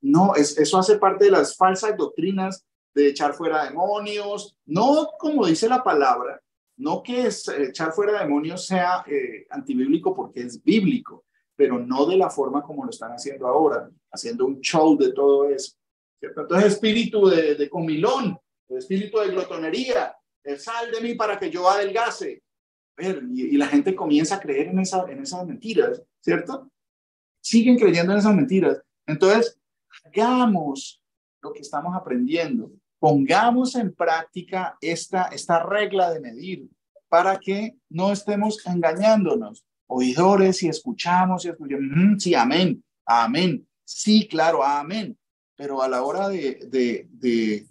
No, eso hace parte de las falsas doctrinas de echar fuera demonios, no como dice la palabra, no que echar fuera demonios sea antibíblico porque es bíblico, pero no de la forma como lo están haciendo ahora, haciendo un show de todo eso, ¿cierto? Entonces, espíritu de comilón, el espíritu de glotonería, sal de mí para que yo adelgace. Y la gente comienza a creer en esas mentiras, ¿cierto? Siguen creyendo en esas mentiras. Entonces, hagamos lo que estamos aprendiendo. Pongamos en práctica esta regla de medir para que no estemos engañándonos. Oidores, si escuchamos, sí, amén, amén. Sí, claro, amén. Pero a la hora de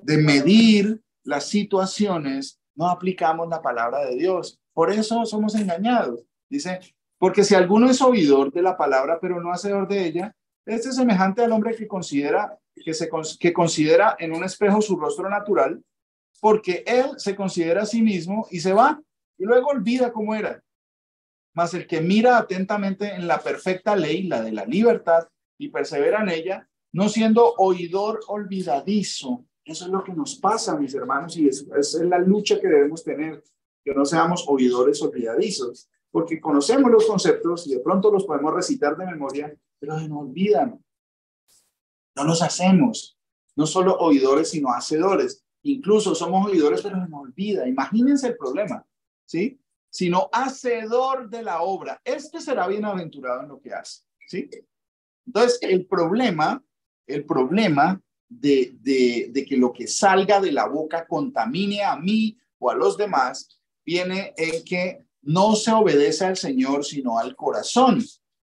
medir las situaciones, no aplicamos la palabra de Dios. Por eso somos engañados. Dice, porque si alguno es oidor de la palabra, pero no hacedor de ella, este es semejante al hombre que considera en un espejo su rostro natural, porque él se considera a sí mismo y se va, y luego olvida cómo era. Mas el que mira atentamente en la perfecta ley, la de la libertad, y persevera en ella, no siendo oidor olvidadizo. Eso es lo que nos pasa, mis hermanos, y esa es la lucha que debemos tener, que no seamos oidores olvidadizos, porque conocemos los conceptos y de pronto los podemos recitar de memoria, pero se nos olvidan. No los hacemos, no solo oidores, sino hacedores. Incluso somos oidores, pero se nos olvida. Imagínense el problema, ¿sí? Sino hacedor de la obra. Este será bienaventurado en lo que hace, ¿sí? Entonces, el problema de que lo que salga de la boca contamine a mí o a los demás, viene en que no se obedece al Señor, sino al corazón,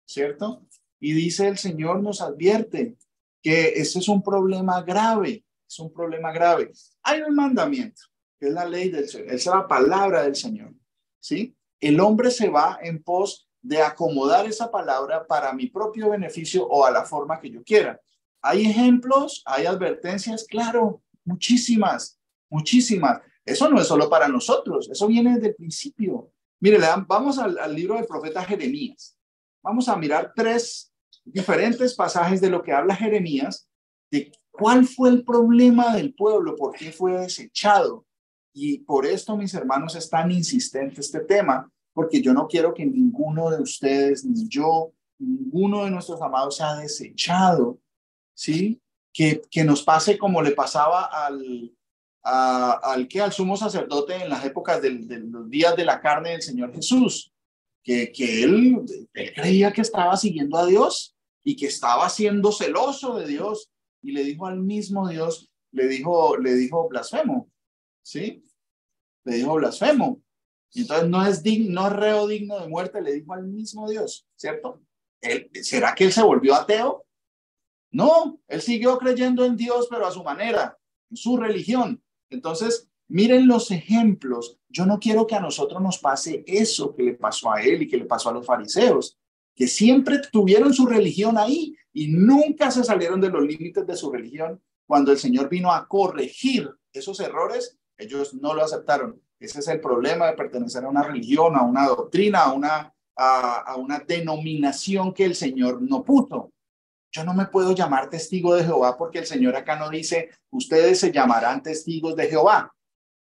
¿cierto? Y dice el Señor, nos advierte que ese es un problema grave, es un problema grave. Hay un mandamiento, que es la ley del Señor, es la palabra del Señor, ¿sí? El hombre se va en pos de acomodar esa palabra para mi propio beneficio o a la forma que yo quiera. ¿Hay ejemplos? ¿Hay advertencias? Claro, muchísimas, muchísimas. Eso no es solo para nosotros, eso viene desde el principio. Mire, vamos al libro del profeta Jeremías. Vamos a mirar 3 diferentes pasajes de lo que habla Jeremías, de cuál fue el problema del pueblo, por qué fue desechado. Y por esto, mis hermanos, es tan insistente este tema, porque yo no quiero que ninguno de ustedes, ni yo, ninguno de nuestros amados sea desechado, ¿sí? Que nos pase como le pasaba al sumo sacerdote en las épocas de los días de la carne del Señor Jesús, que él creía que estaba siguiendo a Dios y que estaba siendo celoso de Dios, y le dijo al mismo Dios, le dijo blasfemo, ¿sí? Le dijo blasfemo. Y entonces no es reo digno de muerte, le dijo al mismo Dios, ¿cierto? ¿Será que él se volvió ateo? No, él siguió creyendo en Dios, pero a su manera, en su religión. Entonces, miren los ejemplos. Yo no quiero que a nosotros nos pase eso que le pasó a él y que le pasó a los fariseos, que siempre tuvieron su religión ahí y nunca se salieron de los límites de su religión. Cuando el Señor vino a corregir esos errores, ellos no lo aceptaron. Ese es el problema de pertenecer a una religión, a una doctrina, a una denominación que el Señor no puso. Yo no me puedo llamar testigo de Jehová porque el Señor acá no dice, ustedes se llamarán testigos de Jehová.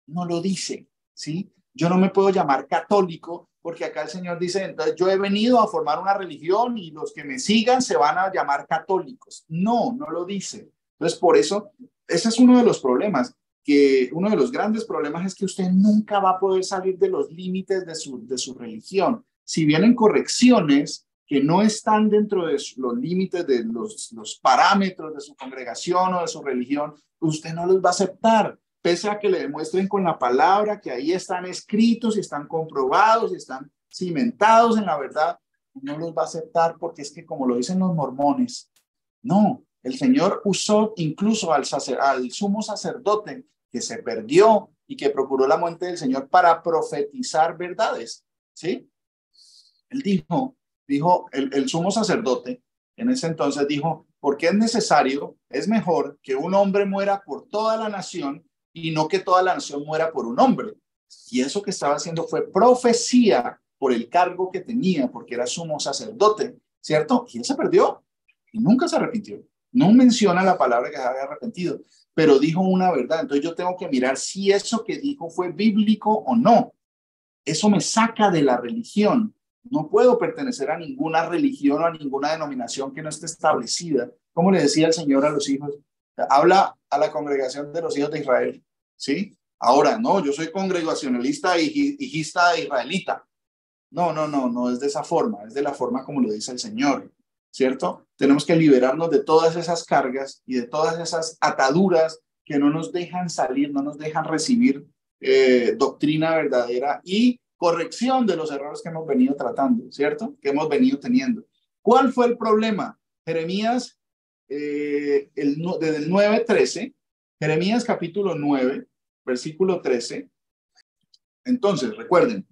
No lo dice, ¿sí? Yo no me puedo llamar católico porque acá el Señor dice, entonces yo he venido a formar una religión y los que me sigan se van a llamar católicos. No, no lo dice. Entonces, por eso, ese es uno de los problemas, que uno de los grandes problemas es que usted nunca va a poder salir de los límites de su religión. Si vienen correcciones que no están dentro de los límites de los parámetros de su congregación o de su religión, usted no los va a aceptar, pese a que le demuestren con la palabra que ahí están escritos y están comprobados y están cimentados en la verdad, no los va a aceptar porque es que, como lo dicen los mormones, no, el Señor usó incluso al sumo sacerdote que se perdió y que procuró la muerte del Señor para profetizar verdades, ¿sí? Él dijo el sumo sacerdote en ese entonces dijo, porque es necesario, es mejor que un hombre muera por toda la nación y no que toda la nación muera por un hombre. Y eso que estaba haciendo fue profecía por el cargo que tenía, porque era sumo sacerdote, ¿cierto? Y él se perdió y nunca se arrepintió. No menciona la palabra que se había arrepentido, pero dijo una verdad. Entonces yo tengo que mirar si eso que dijo fue bíblico o no. Eso me saca de la religión. No puedo pertenecer a ninguna religión o a ninguna denominación que no esté establecida. Como le decía el Señor a los hijos, habla a la congregación de los hijos de Israel, ¿sí? Ahora, no, yo soy congregacionalista y hijista israelita. No es de esa forma, es de la forma como lo dice el Señor, ¿cierto? Tenemos que liberarnos de todas esas cargas y de todas esas ataduras que no nos dejan salir, no nos dejan recibir doctrina verdadera y corrección de los errores que hemos venido tratando, ¿cierto? Que hemos venido teniendo. ¿Cuál fue el problema? Jeremías, desde el 9:13, Jeremías capítulo 9, versículo 13. Entonces, recuerden,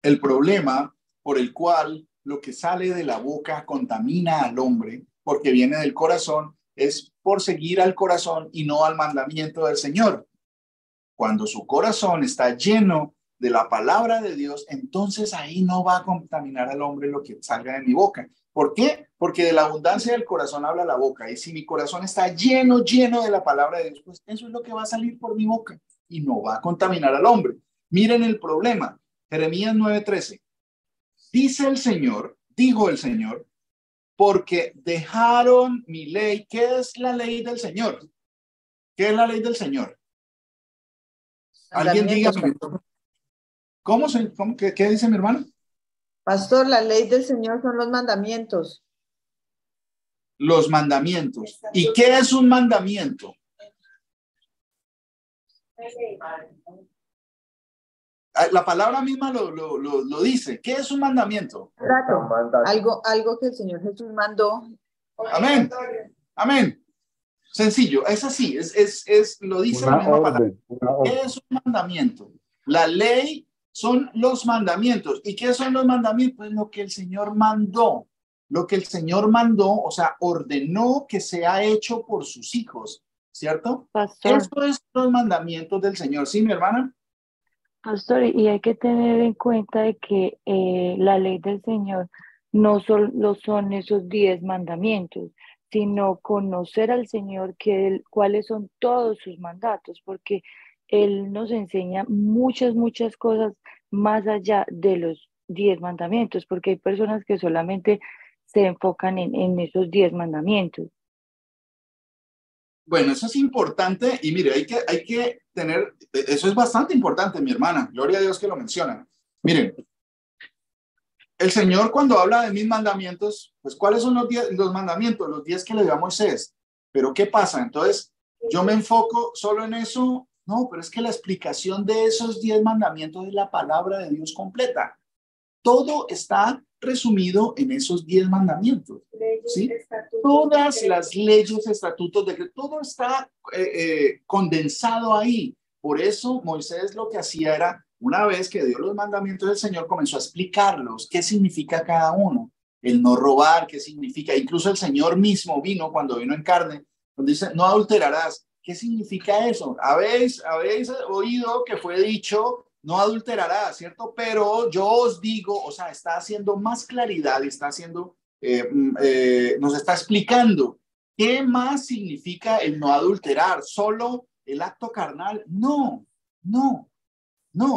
el problema por el cual lo que sale de la boca contamina al hombre, porque viene del corazón, es por seguir al corazón y no al mandamiento del Señor. Cuando su corazón está lleno de la palabra de Dios, entonces ahí no va a contaminar al hombre lo que salga de mi boca. ¿Por qué? Porque de la abundancia del corazón habla la boca. Y si mi corazón está lleno de la palabra de Dios, pues eso es lo que va a salir por mi boca y no va a contaminar al hombre. Miren el problema. Jeremías 9:13. Dice el Señor, dijo el Señor, porque dejaron mi ley. ¿Qué es la ley del Señor? ¿Qué es la ley del Señor? Alguien diga. ¿Qué dice mi hermano? Pastor, la ley del Señor son los mandamientos. Los mandamientos. ¿Y qué es un mandamiento? La palabra misma lo dice. ¿Qué es un mandamiento? Algo que el Señor Jesús mandó. Amén. Amén. Sencillo, es así, lo dice la misma palabra. ¿Qué es un mandamiento? La ley son los mandamientos. ¿Y qué son los mandamientos? Pues lo que el Señor mandó. Lo que el Señor mandó, o sea, ordenó que sea hecho por sus hijos, ¿cierto? Pastor. Esto es los mandamientos del Señor. ¿Sí, mi hermana? Pastor, y hay que tener en cuenta de que la ley del Señor no solo son esos 10 mandamientos, sino conocer al Señor, cuáles son todos sus mandatos, porque Él nos enseña muchas cosas más allá de los 10 mandamientos, porque hay personas que solamente se enfocan en esos 10 mandamientos. Bueno, eso es importante y mire, hay que tener, eso es bastante importante, mi hermana, gloria a Dios que lo menciona. Miren, el Señor cuando habla de mis mandamientos, pues ¿cuáles son los mandamientos? Los 10 que le dio a Moisés. Pero ¿qué pasa? Entonces, yo me enfoco solo en eso. No, pero es que la explicación de esos 10 mandamientos es la palabra de Dios completa. Todo está resumido en esos 10 mandamientos, ¿sí? Todas las leyes, estatutos, decretos, todo está condensado ahí. Por eso Moisés lo que hacía era, una vez que dio los mandamientos del Señor, comenzó a explicarlos, qué significa cada uno, el no robar, qué significa. Incluso el Señor mismo vino, cuando vino en carne, donde dice, no adulterarás. ¿Qué significa eso? Habéis oído que fue dicho, no adulterarás, ¿cierto? Pero yo os digo, o sea, está haciendo más claridad y está haciendo, nos está explicando qué más significa el no adulterar. ¿Solo el acto carnal? No.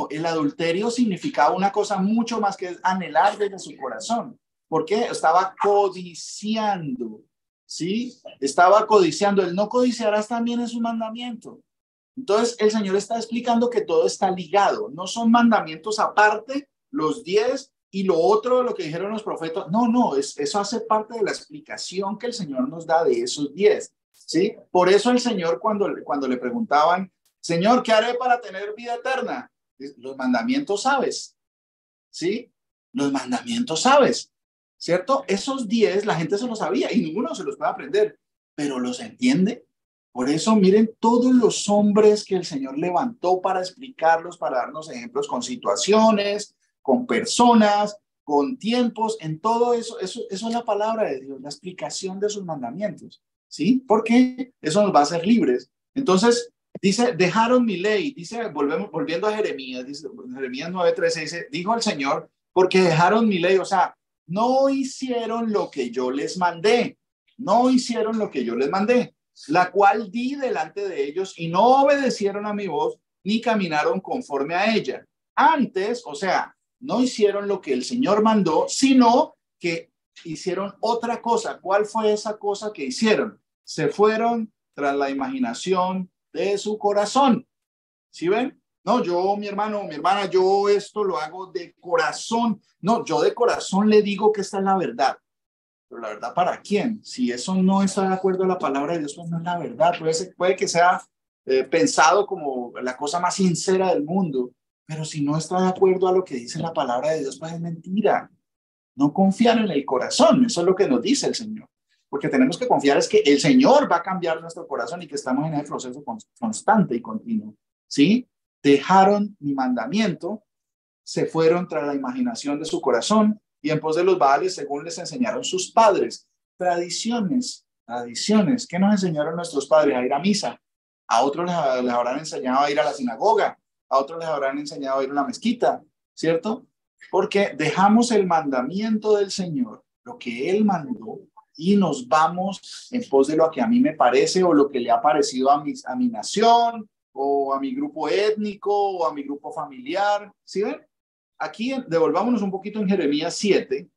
El adulterio significaba una cosa mucho más, que es anhelar desde su corazón. ¿Por qué? Estaba codiciando, ¿sí? Estaba codiciando. El no codiciarás también es un mandamiento. Entonces, el Señor está explicando que todo está ligado. No son mandamientos aparte, los 10 y lo otro, lo que dijeron los profetas. No, eso hace parte de la explicación que el Señor nos da de esos 10, ¿sí? Por eso el Señor, cuando le preguntaban, Señor, ¿qué haré para tener vida eterna? Los mandamientos sabes, ¿sí? Los mandamientos sabes, ¿cierto? Esos 10 la gente se los sabía y ninguno se los puede aprender, pero los entiende. Por eso miren todos los hombres que el Señor levantó para explicarlos, para darnos ejemplos con situaciones, con personas, con tiempos, en todo eso, eso es la palabra de Dios, la explicación de sus mandamientos, ¿sí? Porque eso nos va a hacer libres. Entonces, dice, dejaron mi ley, dice, volviendo a Jeremías, dice, Jeremías 9:13, dice, dijo el Señor, porque dejaron mi ley, o sea, no hicieron lo que yo les mandé, no hicieron lo que yo les mandé, la cual di delante de ellos y no obedecieron a mi voz, ni caminaron conforme a ella. Antes, o sea, no hicieron lo que el Señor mandó, sino que hicieron otra cosa. ¿Cuál fue esa cosa que hicieron? Se fueron tras la imaginación de su corazón. ¿Sí ven? No, yo, mi hermano, mi hermana, yo esto lo hago de corazón. No, yo de corazón le digo que esta es la verdad. Pero la verdad, ¿para quién? Si eso no está de acuerdo a la palabra de Dios, pues no es la verdad. Puede que sea pensado como la cosa más sincera del mundo, pero si no está de acuerdo a lo que dice la palabra de Dios, pues es mentira. No confiar en el corazón, eso es lo que nos dice el Señor. Porque tenemos que confiar es que el Señor va a cambiar nuestro corazón y que estamos en el proceso constante y continuo. ¿Sí? Dejaron mi mandamiento, se fueron tras la imaginación de su corazón y en pos de los Baales, según les enseñaron sus padres. Tradiciones. ¿Qué nos enseñaron nuestros padres? A ir a misa. A otros les habrán enseñado a ir a la sinagoga. A otros les habrán enseñado a ir a una mezquita, ¿cierto? Porque dejamos el mandamiento del Señor, lo que Él mandó, y nos vamos en pos de lo que a mí me parece o lo que le ha parecido a mi nación o a mi grupo étnico o a mi grupo familiar. ¿Sí ven? Aquí devolvámonos un poquito en Jeremías 7,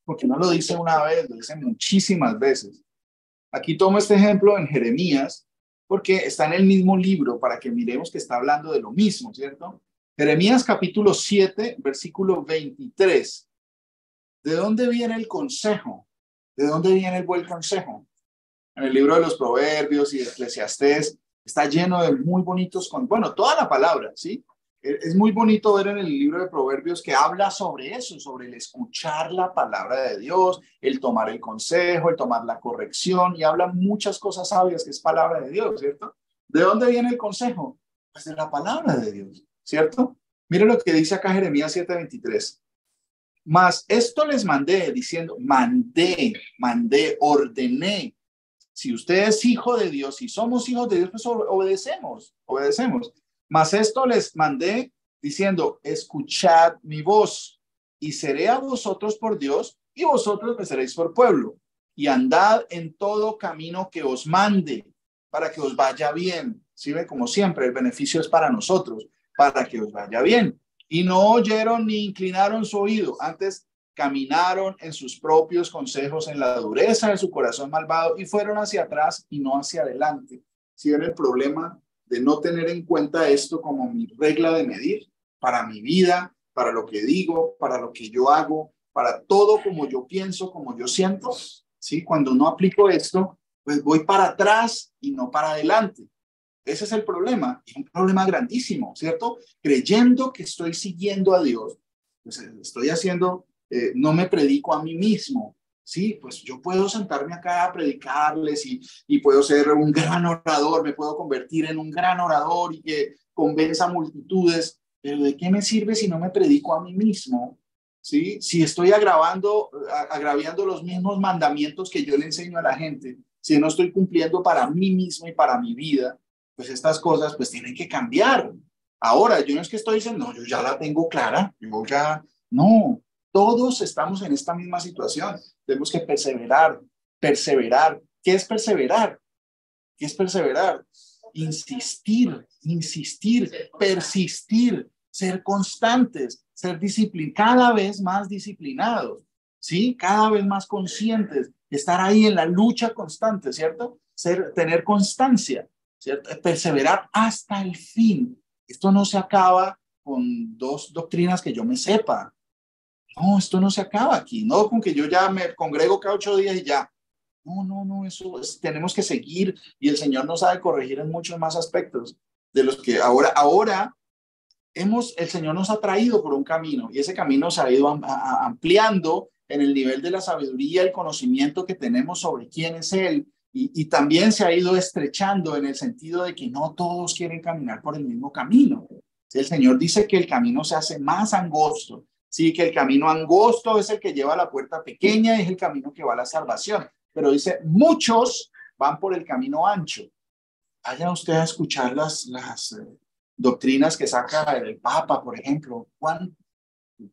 porque no lo dice una vez, lo dice muchísimas veces. Aquí tomo este ejemplo en Jeremías, porque está en el mismo libro para que miremos que está hablando de lo mismo, ¿cierto? Jeremías capítulo 7, versículo 23. ¿De dónde viene el consejo? ¿De dónde viene el buen consejo? En el libro de los Proverbios y de Eclesiastés está lleno de muy bonitos, bueno, toda la palabra, ¿sí? Es muy bonito ver en el libro de Proverbios que habla sobre eso, sobre el escuchar la palabra de Dios, el tomar el consejo, el tomar la corrección, y habla muchas cosas sabias que es palabra de Dios, ¿cierto? ¿De dónde viene el consejo? Pues de la palabra de Dios, ¿cierto? Mire lo que dice acá Jeremías 7:23. Mas esto les mandé, diciendo, mandé, ordené. Si usted es hijo de Dios, si somos hijos de Dios, pues obedecemos. Mas esto les mandé, diciendo, escuchad mi voz, y seré a vosotros por Dios, y vosotros me seréis por pueblo. Y andad en todo camino que os mande, para que os vaya bien. ¿Sí ve? Como siempre, el beneficio es para nosotros, para que os vaya bien. Y no oyeron ni inclinaron su oído, antes caminaron en sus propios consejos, en la dureza de su corazón malvado, y fueron hacia atrás y no hacia adelante. ¿Sí ven el problema de no tener en cuenta esto como mi regla de medir para mi vida, para lo que digo, para lo que yo hago, para todo como yo pienso, como yo siento? ¿Sí? Cuando no aplico esto, pues voy para atrás y no para adelante. Ese es el problema, y un problema grandísimo, ¿cierto? Creyendo que estoy siguiendo a Dios, pues estoy haciendo, no me predico a mí mismo, ¿sí? Pues yo puedo sentarme acá a predicarles y puedo ser un gran orador, me puedo convertir en un gran orador y que convenza multitudes, pero ¿de qué me sirve si no me predico a mí mismo? ¿Sí? Si estoy agraviando los mismos mandamientos que yo le enseño a la gente, si no estoy cumpliendo para mí mismo y para mi vida, pues estas cosas pues tienen que cambiar. Ahora, yo no es que estoy diciendo, no, yo ya la tengo clara, no, todos estamos en esta misma situación. Tenemos que perseverar. ¿Qué es perseverar? Insistir, persistir, ser constantes, ser cada vez más disciplinados, ¿sí? Cada vez más conscientes, estar ahí en la lucha constante, ¿cierto? Tener constancia, ¿cierto? Perseverar hasta el fin. Esto no se acaba con 2 doctrinas que yo me sepa. No, esto no se acaba aquí. No con que yo ya me congrego cada 8 días y ya. No, eso tenemos que seguir, y el Señor nos ha de corregir en muchos más aspectos de los que ahora el Señor nos ha traído por un camino, y ese camino se ha ido ampliando en el nivel de la sabiduría, el conocimiento que tenemos sobre quién es Él, y también se ha ido estrechando en el sentido de que no todos quieren caminar por el mismo camino. El Señor dice que el camino se hace más angosto, Sí, que el camino angosto es el que lleva a la puerta pequeña, es el camino que va a la salvación. Pero dice, muchos van por el camino ancho. Vaya usted a escuchar las doctrinas que saca el Papa, por ejemplo.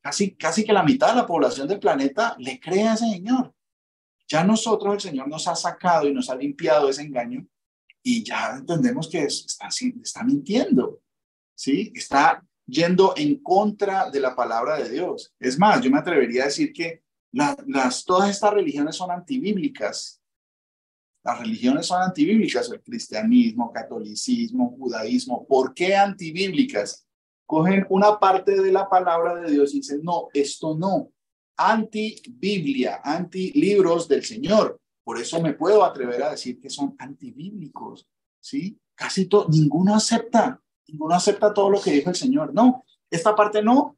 Casi que la mitad de la población del planeta le cree a ese señor. Ya nosotros, el Señor nos ha sacado y nos ha limpiado ese engaño y ya entendemos que está mintiendo, ¿sí? Está yendo en contra de la palabra de Dios. Es más, yo me atrevería a decir que todas estas religiones son antibíblicas. Las religiones son antibíblicas, el cristianismo, catolicismo, judaísmo. ¿Por qué antibíblicas? Cogen una parte de la palabra de Dios y dicen, no, esto no. Anti-Biblia, anti-libros del Señor. Por eso me puedo atrever a decir que son antibíblicos, ¿sí? Ninguno acepta todo lo que dijo el Señor. No, esta parte no.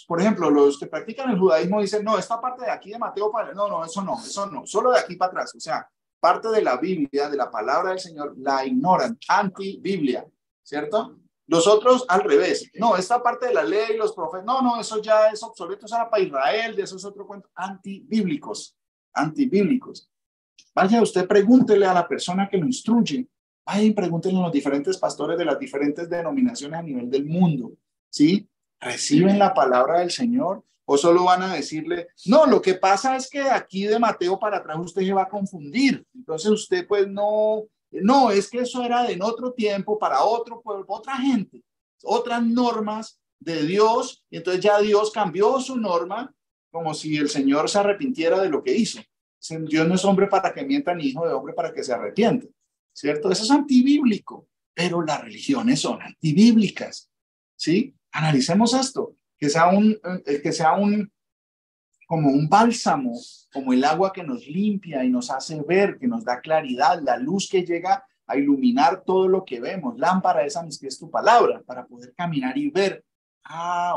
Por ejemplo, los que practican el judaísmo dicen, no, esta parte de aquí de Mateo, no, eso no, solo de aquí para atrás. O sea, parte de la Biblia, de la palabra del Señor, la ignoran, anti-Biblia, ¿cierto? Los otros al revés. No, esta parte de la ley, los profetas, no, eso ya es obsoleto, eso era para Israel, de eso es otro cuento. Antibíblicos. Vaya, usted pregúntele a la persona que lo instruye. Vaya y pregúntele a los diferentes pastores de las diferentes denominaciones a nivel del mundo. ¿Sí? ¿Reciben la palabra del Señor? ¿O solo van a decirle, no, lo que pasa es que aquí de Mateo para atrás usted se va a confundir? Entonces usted pues no, es que eso era en otro tiempo, para otro pueblo, otra gente, otras normas de Dios, y entonces ya Dios cambió su norma como si el Señor se arrepintiera de lo que hizo. Dios no es hombre para que mienta, ni hijo de hombre para que se arrepienta, ¿cierto? Eso es antibíblico, pero las religiones son antibíblicas, ¿sí? Analicemos esto, que sea como un bálsamo, como el agua que nos limpia y nos hace ver, que nos da claridad, la luz que llega a iluminar todo lo que vemos. Lámpara es a mis pies tu palabra, para poder caminar y ver.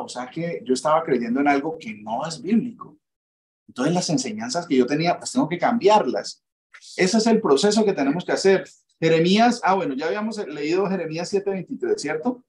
O sea que yo estaba creyendo en algo que no es bíblico. Entonces las enseñanzas que yo tenía, pues tengo que cambiarlas. Ese es el proceso que tenemos que hacer. Jeremías, bueno, ya habíamos leído Jeremías 7:23, ¿cierto?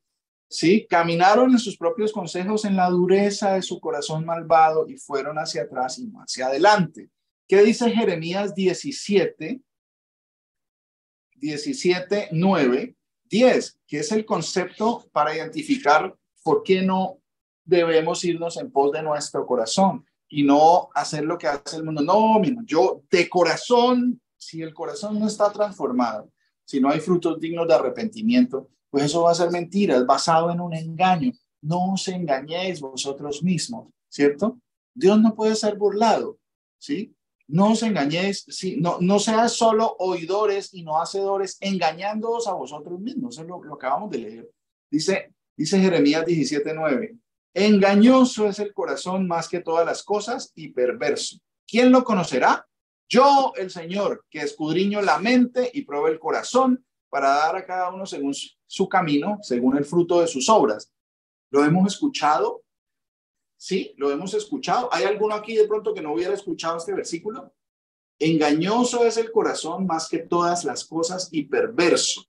Sí, caminaron en sus propios consejos en la dureza de su corazón malvado y fueron hacia atrás y no hacia adelante. ¿Qué dice Jeremías 17:9, 10? Que es el concepto para identificar por qué no debemos irnos en pos de nuestro corazón y no hacer lo que hace el mundo. No, mira, yo de corazón, si el corazón no está transformado, si no hay frutos dignos de arrepentimiento, pues eso va a ser mentira, es basado en un engaño. No os engañéis vosotros mismos, ¿cierto? Dios no puede ser burlado, ¿sí? No os engañéis, ¿sí? No seas solo oidores y no hacedores, engañándoos a vosotros mismos. Eso es lo acabamos de leer. Dice Jeremías 17:9. Engañoso es el corazón más que todas las cosas y perverso. ¿Quién lo conocerá? Yo, el Señor, que escudriño la mente y pruebo el corazón para dar a cada uno según su camino, según el fruto de sus obras. ¿Lo hemos escuchado? Sí, lo hemos escuchado. ¿Hay alguno aquí de pronto que no hubiera escuchado este versículo? Engañoso es el corazón más que todas las cosas y perverso.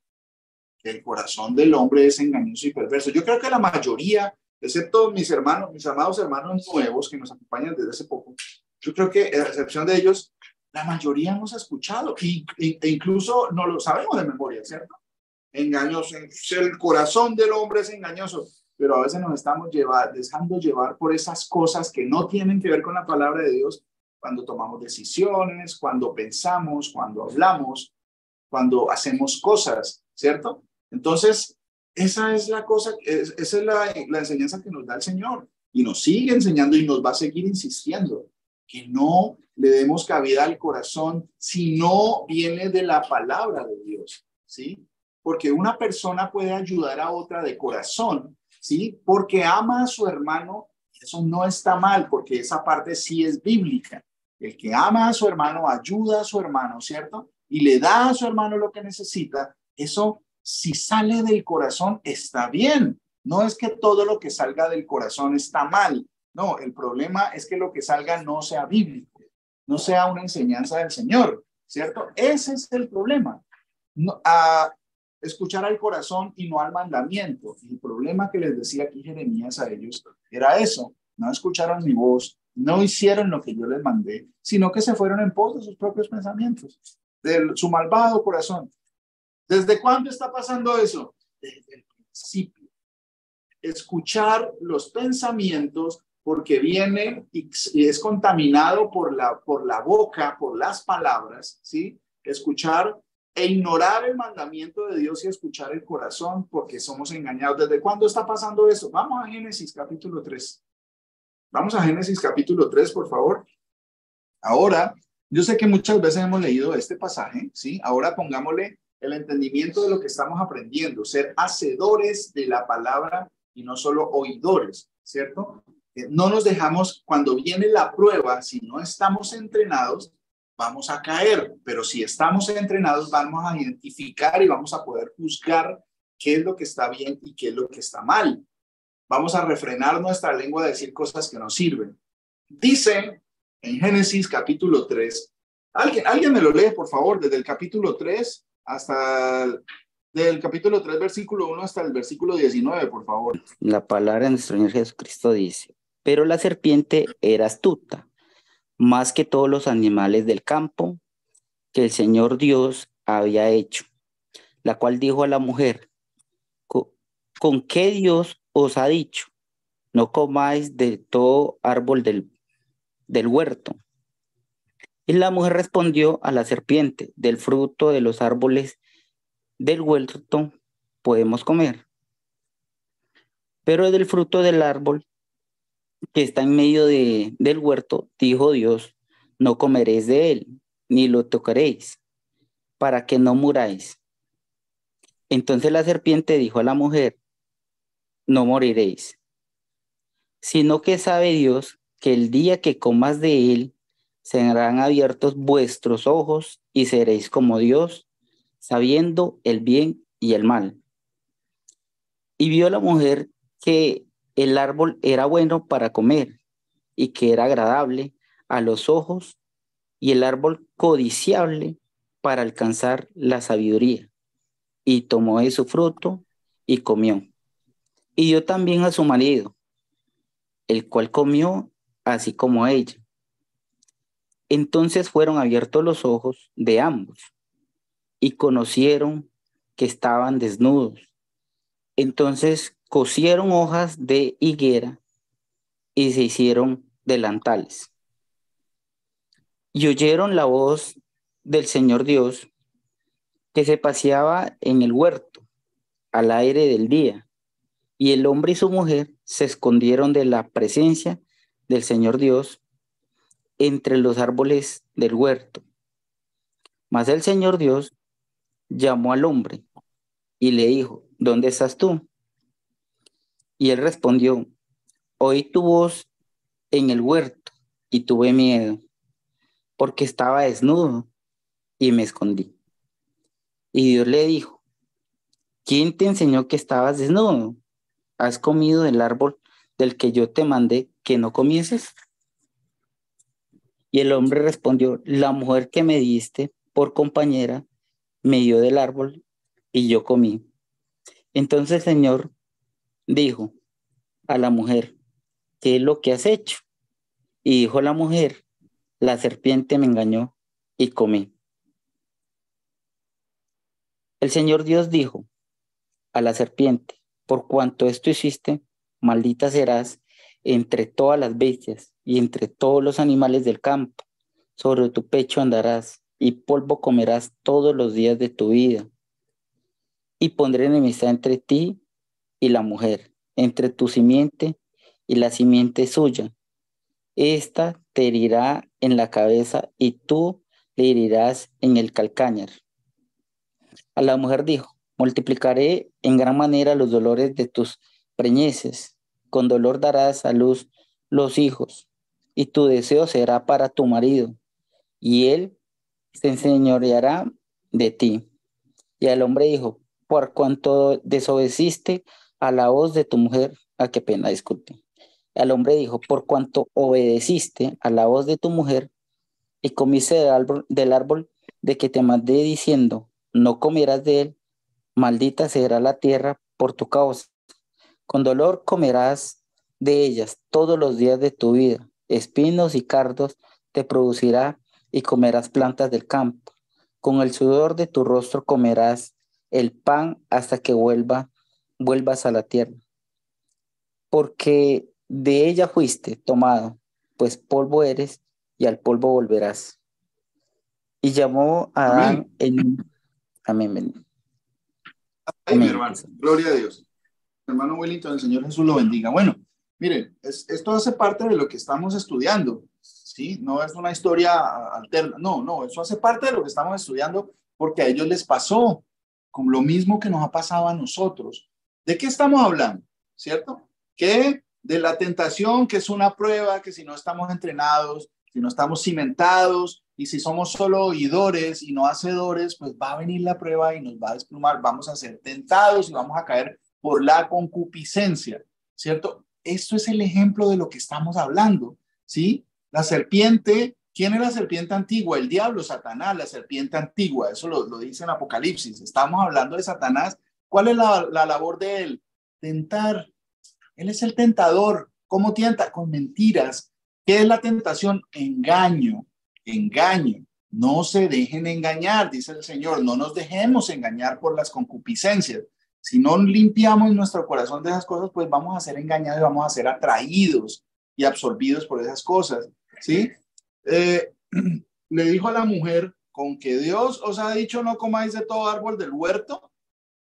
El corazón del hombre es engañoso y perverso. Yo creo que la mayoría, excepto mis amados hermanos nuevos que nos acompañan desde hace poco, yo creo que a excepción de ellos, la mayoría hemos escuchado e incluso no lo sabemos de memoria, ¿cierto? Engañoso, el corazón del hombre es engañoso, pero a veces nos estamos dejando llevar por esas cosas que no tienen que ver con la palabra de Dios cuando tomamos decisiones, cuando pensamos, cuando hablamos, cuando hacemos cosas, ¿cierto? Entonces, esa es la cosa, esa es la enseñanza que nos da el Señor y nos sigue enseñando y nos va a seguir insistiendo. Que no le demos cabida al corazón si no viene de la palabra de Dios, ¿sí? Porque una persona puede ayudar a otra de corazón, ¿sí? Porque ama a su hermano, eso no está mal, porque esa parte sí es bíblica. El que ama a su hermano, ayuda a su hermano, ¿cierto? Y le da a su hermano lo que necesita, eso si sale del corazón está bien. No es que todo lo que salga del corazón está mal. No, el problema es que lo que salga no sea bíblico, no sea una enseñanza del Señor, ¿cierto? Ese es el problema. Escuchar al corazón y no al mandamiento. Y el problema que les decía aquí Jeremías a ellos era eso, no escucharon mi voz, no hicieron lo que yo les mandé, sino que se fueron en pos de sus propios pensamientos, de su malvado corazón. ¿Desde cuándo está pasando eso? Desde el principio. Escuchar los pensamientos porque viene y es contaminado por la boca, por las palabras, ¿sí? Escuchar e ignorar el mandamiento de Dios y escuchar el corazón porque somos engañados. ¿Desde cuándo está pasando eso? Vamos a Génesis capítulo 3. Vamos a Génesis capítulo 3, por favor. Ahora, yo sé que muchas veces hemos leído este pasaje, ¿sí? Ahora pongámosle el entendimiento de lo que estamos aprendiendo, ser hacedores de la palabra y no solo oidores, ¿cierto? No nos dejamos, cuando viene la prueba, si no estamos entrenados, vamos a caer, pero si estamos entrenados, vamos a identificar y vamos a poder juzgar qué es lo que está bien y qué es lo que está mal. Vamos a refrenar nuestra lengua de decir cosas que no sirven. Dice en Génesis capítulo 3, alguien me lo lee, por favor, desde el capítulo 3 del capítulo 3, versículo 1 hasta el versículo 19, por favor. La palabra de nuestro Señor Jesucristo dice: pero la serpiente era astuta, más que todos los animales del campo que el Señor Dios había hecho, la cual dijo a la mujer: ¿con qué Dios os ha dicho? No comáis de todo árbol del huerto. Y la mujer respondió a la serpiente: del fruto de los árboles del huerto podemos comer, pero del fruto del árbol que está en medio del huerto, dijo Dios: no comeréis de él, ni lo tocaréis, para que no muráis. Entonces la serpiente dijo a la mujer: no moriréis, sino que sabe Dios que el día que comas de él, serán abiertos vuestros ojos y seréis como Dios, sabiendo el bien y el mal. Y vio la mujer que el árbol era bueno para comer y que era agradable a los ojos y el árbol codiciable para alcanzar la sabiduría. Y tomó de su fruto y comió. Y dio también a su marido, el cual comió así como ella. Entonces fueron abiertos los ojos de ambos y conocieron que estaban desnudos. Entonces cosieron hojas de higuera y se hicieron delantales. Y oyeron la voz del Señor Dios que se paseaba en el huerto al aire del día. Y el hombre y su mujer se escondieron de la presencia del Señor Dios entre los árboles del huerto. Mas el Señor Dios llamó al hombre y le dijo: ¿dónde estás tú? Y él respondió: oí tu voz en el huerto y tuve miedo, porque estaba desnudo y me escondí. Y Dios le dijo: ¿quién te enseñó que estabas desnudo? ¿Has comido del árbol del que yo te mandé que no comieses? Y el hombre respondió: la mujer que me diste por compañera me dio del árbol y yo comí. Entonces el Señor dijo a la mujer: ¿qué es lo que has hecho? Y dijo la mujer: la serpiente me engañó y comí. El Señor Dios dijo a la serpiente: por cuanto esto hiciste, maldita serás entre todas las bestias y entre todos los animales del campo. Sobre tu pecho andarás y polvo comerás todos los días de tu vida. Y pondré enemistad entre ti y la mujer, entre tu simiente y la simiente suya. Esta te herirá en la cabeza y tú le herirás en el calcañar. A la mujer dijo: multiplicaré en gran manera los dolores de tus preñeces. Con dolor darás a luz los hijos, y tu deseo será para tu marido, y él se enseñoreará de ti. Y al hombre dijo: por cuanto desobedeciste a la voz de tu mujer, qué pena, disculpe. Al hombre dijo: por cuanto obedeciste a la voz de tu mujer y comiste del árbol de que te mandé diciendo: no comerás de él, maldita será la tierra por tu causa. Con dolor comerás de ellas todos los días de tu vida. Espinos y cardos te producirá y comerás plantas del campo. Con el sudor de tu rostro comerás el pan hasta que vuelvas a la tierra. Porque de ella fuiste tomado, pues polvo eres y al polvo volverás. Y llamó a Adán en... Amén. Ay, mi hermano, gloria a Dios. Hermano Wellington, el Señor Jesús lo bendiga. Bueno, miren, esto hace parte de lo que estamos estudiando, ¿sí? No es una historia alterna, no, eso hace parte de lo que estamos estudiando porque a ellos les pasó con lo mismo que nos ha pasado a nosotros. ¿De qué estamos hablando? ¿Cierto? Que de la tentación, que es una prueba, que si no estamos entrenados, si no estamos cimentados y si somos solo oidores y no hacedores, pues va a venir la prueba y nos va a desplumar, vamos a ser tentados y vamos a caer por la concupiscencia, ¿cierto? Esto es el ejemplo de lo que estamos hablando, ¿sí? La serpiente, ¿quién es la serpiente antigua? El diablo, Satanás, la serpiente antigua, eso lo dice en Apocalipsis. Estamos hablando de Satanás. ¿Cuál es la labor de él? Tentar. Él es el tentador. ¿Cómo tienta? Con mentiras. ¿Qué es la tentación? Engaño. No se dejen engañar, dice el Señor. No nos dejemos engañar por las concupiscencias. Si no limpiamos nuestro corazón de esas cosas, pues vamos a ser engañados y vamos a ser atraídos y absorbidos por esas cosas, ¿sí? Le dijo a la mujer, con que Dios os ha dicho no comáis de todo árbol del huerto.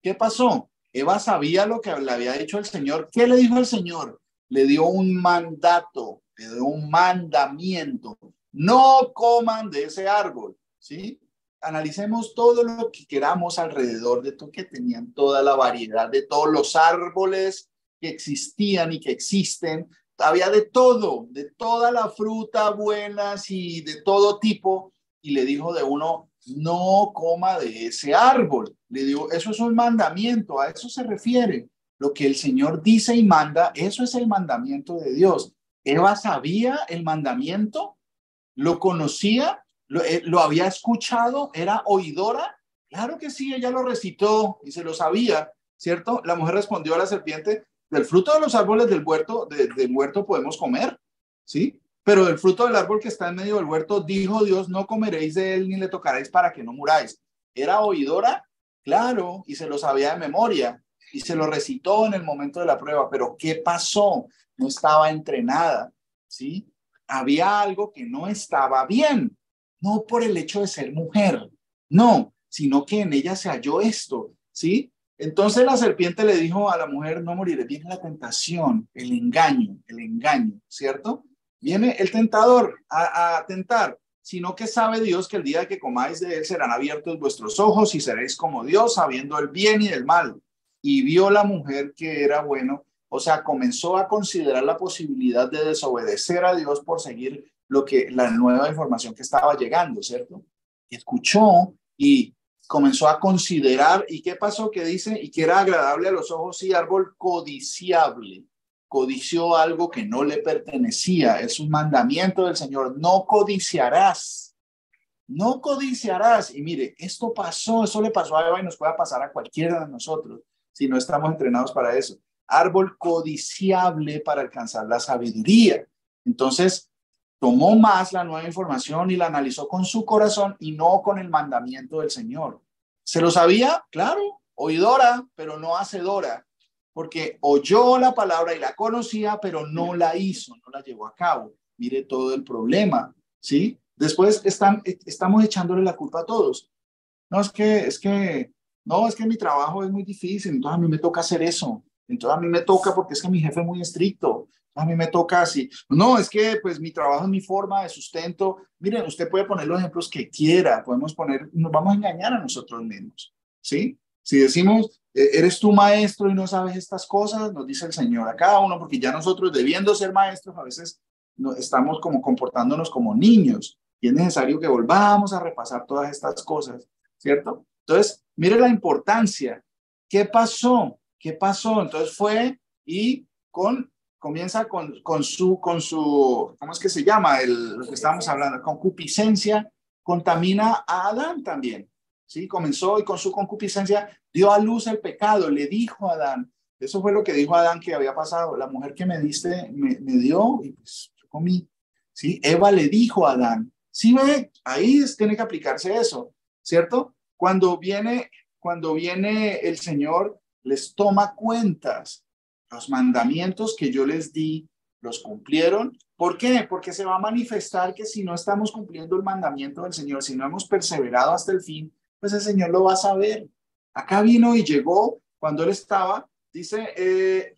¿Qué pasó? Eva sabía lo que le había dicho el Señor. ¿Qué le dijo el Señor? Le dio un mandato, le dio un mandamiento. No coman de ese árbol, ¿sí? Analicemos todo lo que queramos alrededor de todo, que tenían toda la variedad de todos los árboles que existían y que existen. Había de todo, de toda la fruta buenas y de todo tipo. Y le dijo de uno, no coma de ese árbol. Le digo, eso es un mandamiento, a eso se refiere. Lo que el Señor dice y manda, eso es el mandamiento de Dios. Eva sabía el mandamiento, lo conocía, lo había escuchado, era oidora. Claro que sí, ella lo recitó y se lo sabía, ¿cierto? La mujer respondió a la serpiente, del fruto de los árboles del huerto podemos comer, ¿sí? Pero del fruto del árbol que está en medio del huerto, dijo Dios, no comeréis de él ni le tocaréis para que no muráis. ¿Era oidora? Claro, y se lo sabía de memoria y se lo recitó en el momento de la prueba. Pero ¿qué pasó? No estaba entrenada, ¿sí? Había algo que no estaba bien, no por el hecho de ser mujer, no, sino que en ella se halló esto, ¿sí? Entonces la serpiente le dijo a la mujer, no moriré. Viene la tentación, el engaño, ¿cierto? Viene el tentador a tentar, sino que sabe Dios que el día que comáis de él serán abiertos vuestros ojos y seréis como Dios, sabiendo el bien y el mal. Y vio la mujer que era bueno, o sea, comenzó a considerar la posibilidad de desobedecer a Dios por seguir la nueva información que estaba llegando, ¿cierto? Escuchó y comenzó a considerar, ¿y qué pasó? Que dice, y que era agradable a los ojos y árbol codiciable. Codició algo que no le pertenecía. Es un mandamiento del Señor. No codiciarás. No codiciarás. Y mire, esto pasó, eso le pasó a Eva y nos puede pasar a cualquiera de nosotros si no estamos entrenados para eso. Árbol codiciable para alcanzar la sabiduría. Entonces, tomó más la nueva información y la analizó con su corazón y no con el mandamiento del Señor. ¿Se lo sabía? Claro, oidora, pero no hacedora, porque oyó la palabra y la conocía, pero no la hizo, no la llevó a cabo. Mire todo el problema, ¿sí? Después estamos echándole la culpa a todos. No, es que mi trabajo es muy difícil, entonces a mí me toca hacer eso. Entonces a mí me toca porque es que mi jefe es muy estricto. A mí me toca así. No, es que pues mi trabajo es mi forma de sustento. Miren, usted puede poner los ejemplos que quiera. Nos vamos a engañar a nosotros mismos, ¿sí? Si decimos, eres tu maestro y no sabes estas cosas, nos dice el Señor a cada uno, porque ya nosotros debiendo ser maestros, a veces estamos como comportándonos como niños y es necesario que volvamos a repasar todas estas cosas, ¿cierto? Entonces, mire la importancia. ¿Qué pasó? Entonces fue y comienza con su, ¿cómo es que se llama? Lo que estábamos hablando, concupiscencia, contamina a Adán también, ¿sí? Comenzó y con su concupiscencia dio a luz el pecado, le dijo a Adán, Eso fue lo que dijo Adán que había pasado. La mujer que me diste me dio y pues yo comí. ¿Sí? Eva le dijo a Adán. ¿Sí ve? Ahí tiene que aplicarse eso, ¿cierto? Cuando viene el Señor, les toma cuentas. Los mandamientos que yo les di, ¿los cumplieron? ¿Por qué? Porque se va a manifestar que si no estamos cumpliendo el mandamiento del Señor, si no hemos perseverado hasta el fin, pues el Señor lo va a saber. Acá vino y llegó cuando él estaba, dice,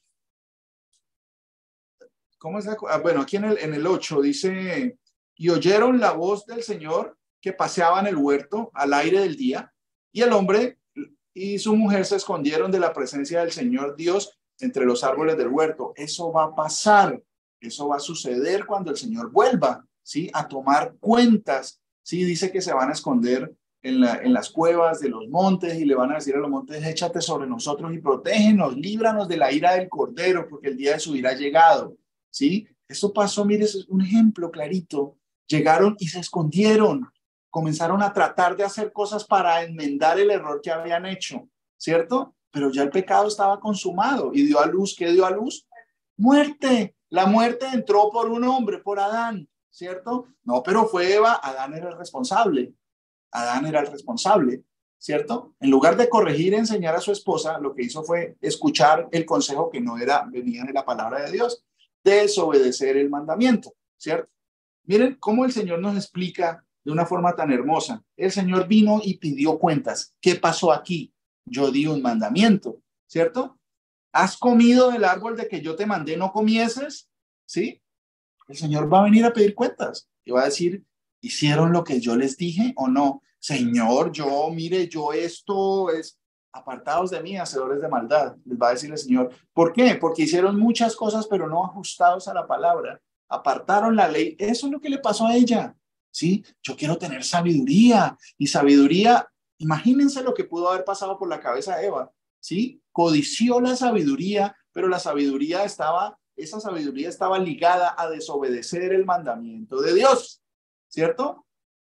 ¿cómo es la cosa? Bueno, aquí en el 8 dice, y oyeron la voz del Señor que paseaba en el huerto al aire del día, y el hombre y su mujer se escondieron de la presencia del Señor Dios entre los árboles del huerto. Eso va a pasar, eso va a suceder cuando el Señor vuelva, ¿sí? A tomar cuentas, ¿sí? Dice que se van a esconder en las cuevas de los montes y le van a decir a los montes, échate sobre nosotros y protégenos, líbranos de la ira del Cordero, porque el día de su ira ha llegado, ¿sí? Esto pasó, mire, es un ejemplo clarito. Llegaron y se escondieron, comenzaron a tratar de hacer cosas para enmendar el error que habían hecho, ¿cierto? Pero ya el pecado estaba consumado y dio a luz, ¿qué dio a luz? Muerte. La muerte entró por un hombre, por Adán, ¿cierto? No, pero fue Eva, Adán era el responsable. Adán era el responsable, ¿cierto? En lugar de corregir y enseñar a su esposa, lo que hizo fue escuchar el consejo que no venía de la palabra de Dios, desobedecer el mandamiento, ¿cierto? Miren cómo el Señor nos explica de una forma tan hermosa. El Señor vino y pidió cuentas. ¿Qué pasó aquí? Yo di un mandamiento, ¿cierto? ¿Has comido del árbol de que yo te mandé no comieses? ¿Sí? El Señor va a venir a pedir cuentas y va a decir, ¿hicieron lo que yo les dije o no? Señor, yo esto es apartados de mí, hacedores de maldad, les va a decir el Señor. ¿Por qué? Porque hicieron muchas cosas, pero no ajustados a la palabra. Apartaron la ley. Eso es lo que le pasó a ella. ¿Sí? Yo quiero tener sabiduría y sabiduría. Imagínense lo que pudo haber pasado por la cabeza de Eva. ¿Sí? Codició la sabiduría, pero esa sabiduría estaba ligada a desobedecer el mandamiento de Dios. ¿Cierto?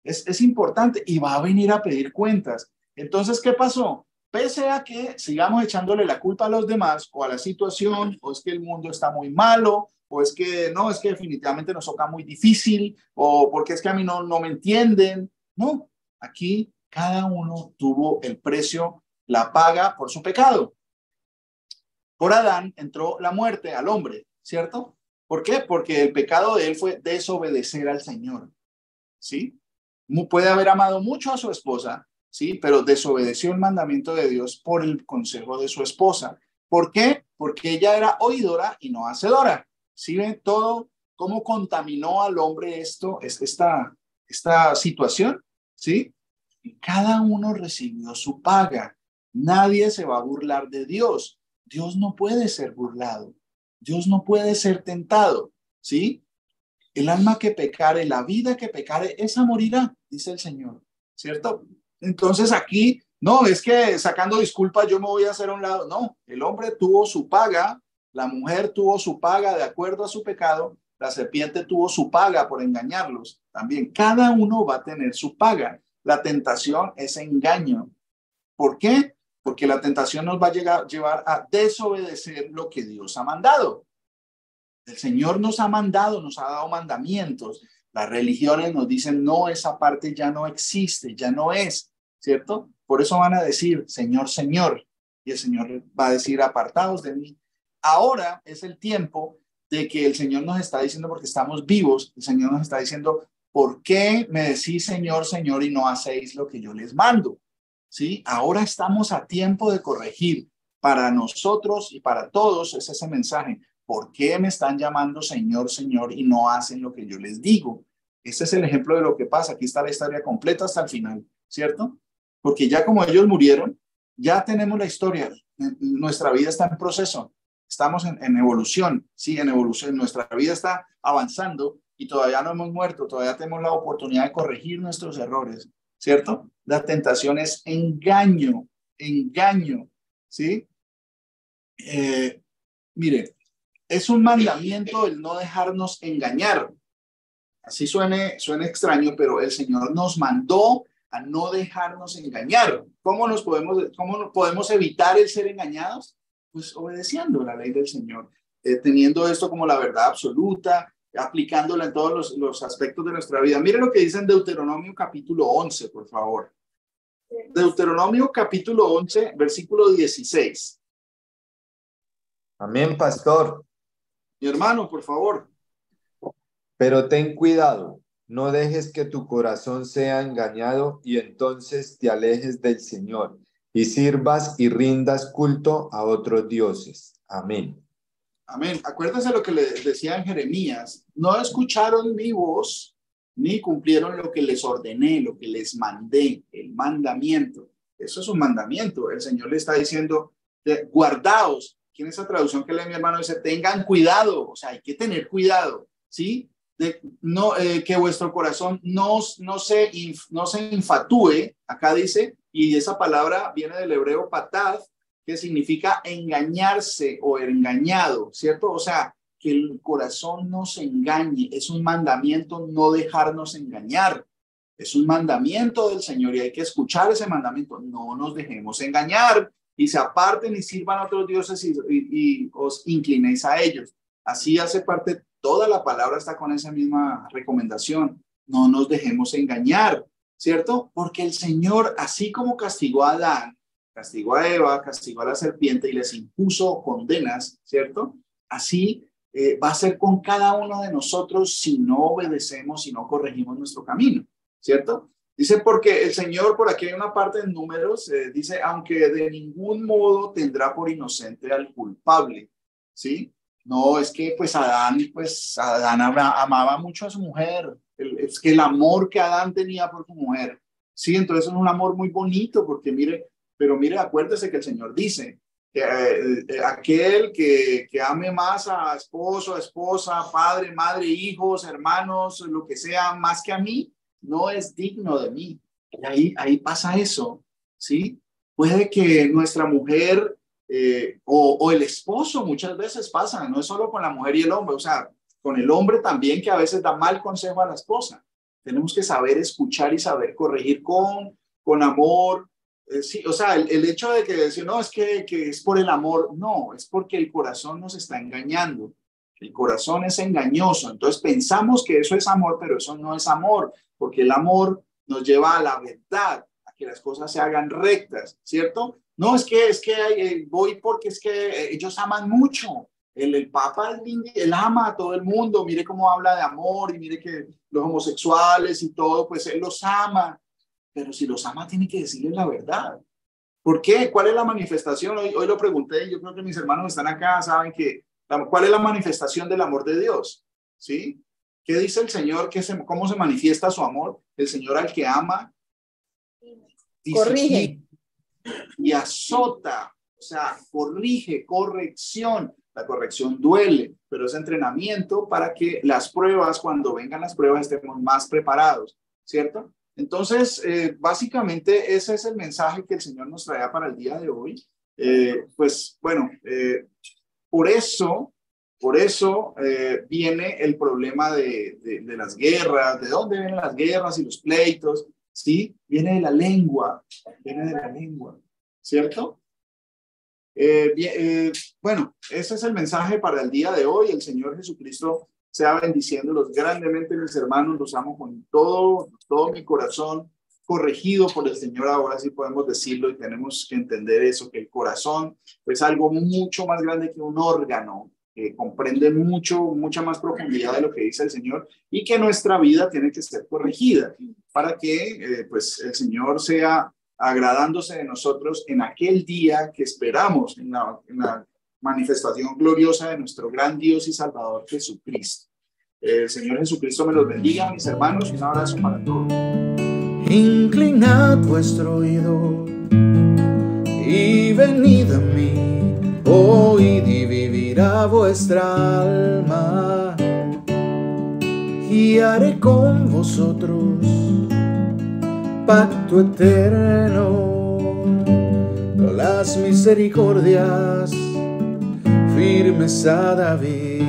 Es importante y va a venir a pedir cuentas. Entonces, ¿qué pasó? Pese a que sigamos echándole la culpa a los demás o a la situación, o es que el mundo está muy malo, o es que no, es que definitivamente nos toca muy difícil, o porque es que a mí no me entienden. No, aquí cada uno tuvo el precio, la paga por su pecado. Por Adán entró la muerte al hombre, ¿cierto? ¿Por qué? Porque el pecado de él fue desobedecer al Señor, ¿sí? Puede haber amado mucho a su esposa, ¿sí? Pero desobedeció el mandamiento de Dios por el consejo de su esposa. ¿Por qué? Porque ella era oidora y no hacedora. ¿Sí ven todo cómo contaminó al hombre esta situación? ¿Sí? Y cada uno recibió su paga. Nadie se va a burlar de Dios. Dios no puede ser burlado. Dios no puede ser tentado. ¿Sí? El alma que pecare, la vida que pecare, esa morirá, dice el Señor, ¿cierto? Entonces aquí, no, es que sacando disculpas yo me voy a hacer a un lado. No, el hombre tuvo su paga, la mujer tuvo su paga de acuerdo a su pecado, la serpiente tuvo su paga por engañarlos. También cada uno va a tener su paga. La tentación es engaño. ¿Por qué? Porque la tentación nos va a llevar a desobedecer lo que Dios ha mandado. El Señor nos ha mandado, nos ha dado mandamientos. Las religiones nos dicen, no, esa parte ya no existe, ya no es, ¿cierto? Por eso van a decir, Señor, Señor. Y el Señor va a decir, apartados de mí. Ahora es el tiempo de que el Señor nos está diciendo, porque estamos vivos, el Señor nos está diciendo, ¿por qué me decís Señor, Señor y no hacéis lo que yo les mando? ¿Sí? Ahora estamos a tiempo de corregir. Para nosotros y para todos es ese mensaje. ¿Por qué me están llamando Señor, Señor y no hacen lo que yo les digo? Este es el ejemplo de lo que pasa. Aquí está la historia completa hasta el final, ¿cierto? Porque ya como ellos murieron, ya tenemos la historia. Nuestra vida está en proceso. Estamos en evolución, sí, en evolución. Nuestra vida está avanzando y todavía no hemos muerto. Todavía tenemos la oportunidad de corregir nuestros errores, ¿cierto? La tentación es engaño, ¿sí? Mire, es un mandamiento el no dejarnos engañar. Así suene extraño, pero el Señor nos mandó a no dejarnos engañar. ¿Cómo podemos evitar el ser engañados? pues obedeciendo la ley del Señor, teniendo esto como la verdad absoluta, aplicándola en todos los aspectos de nuestra vida. Mire lo que dice en Deuteronomio capítulo 11, por favor. Deuteronomio capítulo 11, versículo 16. Amén, pastor. Mi hermano, por favor. Pero ten cuidado, no dejes que tu corazón sea engañado y entonces te alejes del Señor y sirvas y rindas culto a otros dioses. Amén. Amén. Acuérdense lo que le decía en Jeremías. No escucharon mi voz, ni cumplieron lo que les ordené, lo que les mandé, el mandamiento. Eso es un mandamiento. El Señor le está diciendo, guardaos. Aquí en esa traducción que lee mi hermano dice, tengan cuidado. O sea, hay que tener cuidado, ¿sí? Que vuestro corazón no se infatúe. Acá dice, y esa palabra viene del hebreo patad, que significa engañarse o engañado, ¿cierto? O sea, que el corazón no se engañe. Es un mandamiento no dejarnos engañar. Es un mandamiento del Señor y hay que escuchar ese mandamiento. No nos dejemos engañar y se aparten y sirvan a otros dioses y os inclinéis a ellos. Así hace parte, toda la palabra está con esa misma recomendación. No nos dejemos engañar, ¿cierto? Porque el Señor, así como castigó a Adán, castigó a Eva, castigó a la serpiente y les impuso condenas, ¿cierto? Así va a ser con cada uno de nosotros si no obedecemos, si no corregimos nuestro camino, ¿cierto? Dice, porque el Señor, por aquí hay una parte en Números, dice, aunque de ningún modo tendrá por inocente al culpable, ¿sí? No, es que pues Adán amaba mucho a su mujer, es que el amor que Adán tenía por su mujer, ¿sí? Entonces es un amor muy bonito porque mire, pero mire, acuérdese que el Señor dice que aquel que ame más a esposo, a esposa, padre, madre, hijos, hermanos, lo que sea, más que a mí, no es digno de mí. Y ahí pasa eso, ¿sí? Puede que nuestra mujer o el esposo muchas veces pasa, no es solo con la mujer y el hombre, o sea, con el hombre también que a veces da mal consejo a la esposa. Tenemos que saber escuchar y saber corregir con amor. Sí, o sea, el hecho de que decir, no, es que es por el amor, no, es porque el corazón nos está engañando. El corazón es engañoso, entonces pensamos que eso es amor, pero eso no es amor, porque el amor nos lleva a la verdad, a que las cosas se hagan rectas, ¿cierto? No, es que voy porque es que ellos aman mucho. El Papa, él ama a todo el mundo, mire cómo habla de amor y mire que los homosexuales y todo, pues él los ama. Pero si los ama, tiene que decirles la verdad. ¿Por qué? ¿Cuál es la manifestación? Hoy lo pregunté y yo creo que mis hermanos están acá, saben ¿cuál es la manifestación del amor de Dios? ¿Sí? ¿Qué dice el Señor? ¿Cómo se manifiesta su amor? El Señor al que ama, corrige y azota, o sea, corrige, corrección. La corrección duele, pero es entrenamiento para que las pruebas, cuando vengan las pruebas, estemos más preparados, ¿cierto? Entonces, básicamente ese es el mensaje que el Señor nos traía para el día de hoy. Pues bueno, por eso viene el problema de las guerras. ¿De dónde vienen las guerras y los pleitos? ¿Sí? Viene de la lengua, ¿cierto? Bueno, ese es el mensaje para el día de hoy. El Señor Jesucristo sea bendiciéndolos grandemente, mis hermanos. Los amo con todo mi corazón, corregido por el Señor. Ahora sí podemos decirlo y tenemos que entender eso, que el corazón es algo mucho más grande que un órgano, que comprende mucha más profundidad de lo que dice el Señor y que nuestra vida tiene que ser corregida para que pues el Señor sea agradándose de nosotros en aquel día que esperamos, en la manifestación gloriosa de nuestro gran Dios y Salvador Jesucristo. El Señor Jesucristo me los bendiga, mis hermanos, y un abrazo para todos. Inclinad vuestro oído y venid a mí, oíd y vivirá vuestra alma, y haré con vosotros pacto eterno, las misericordias firmes a David.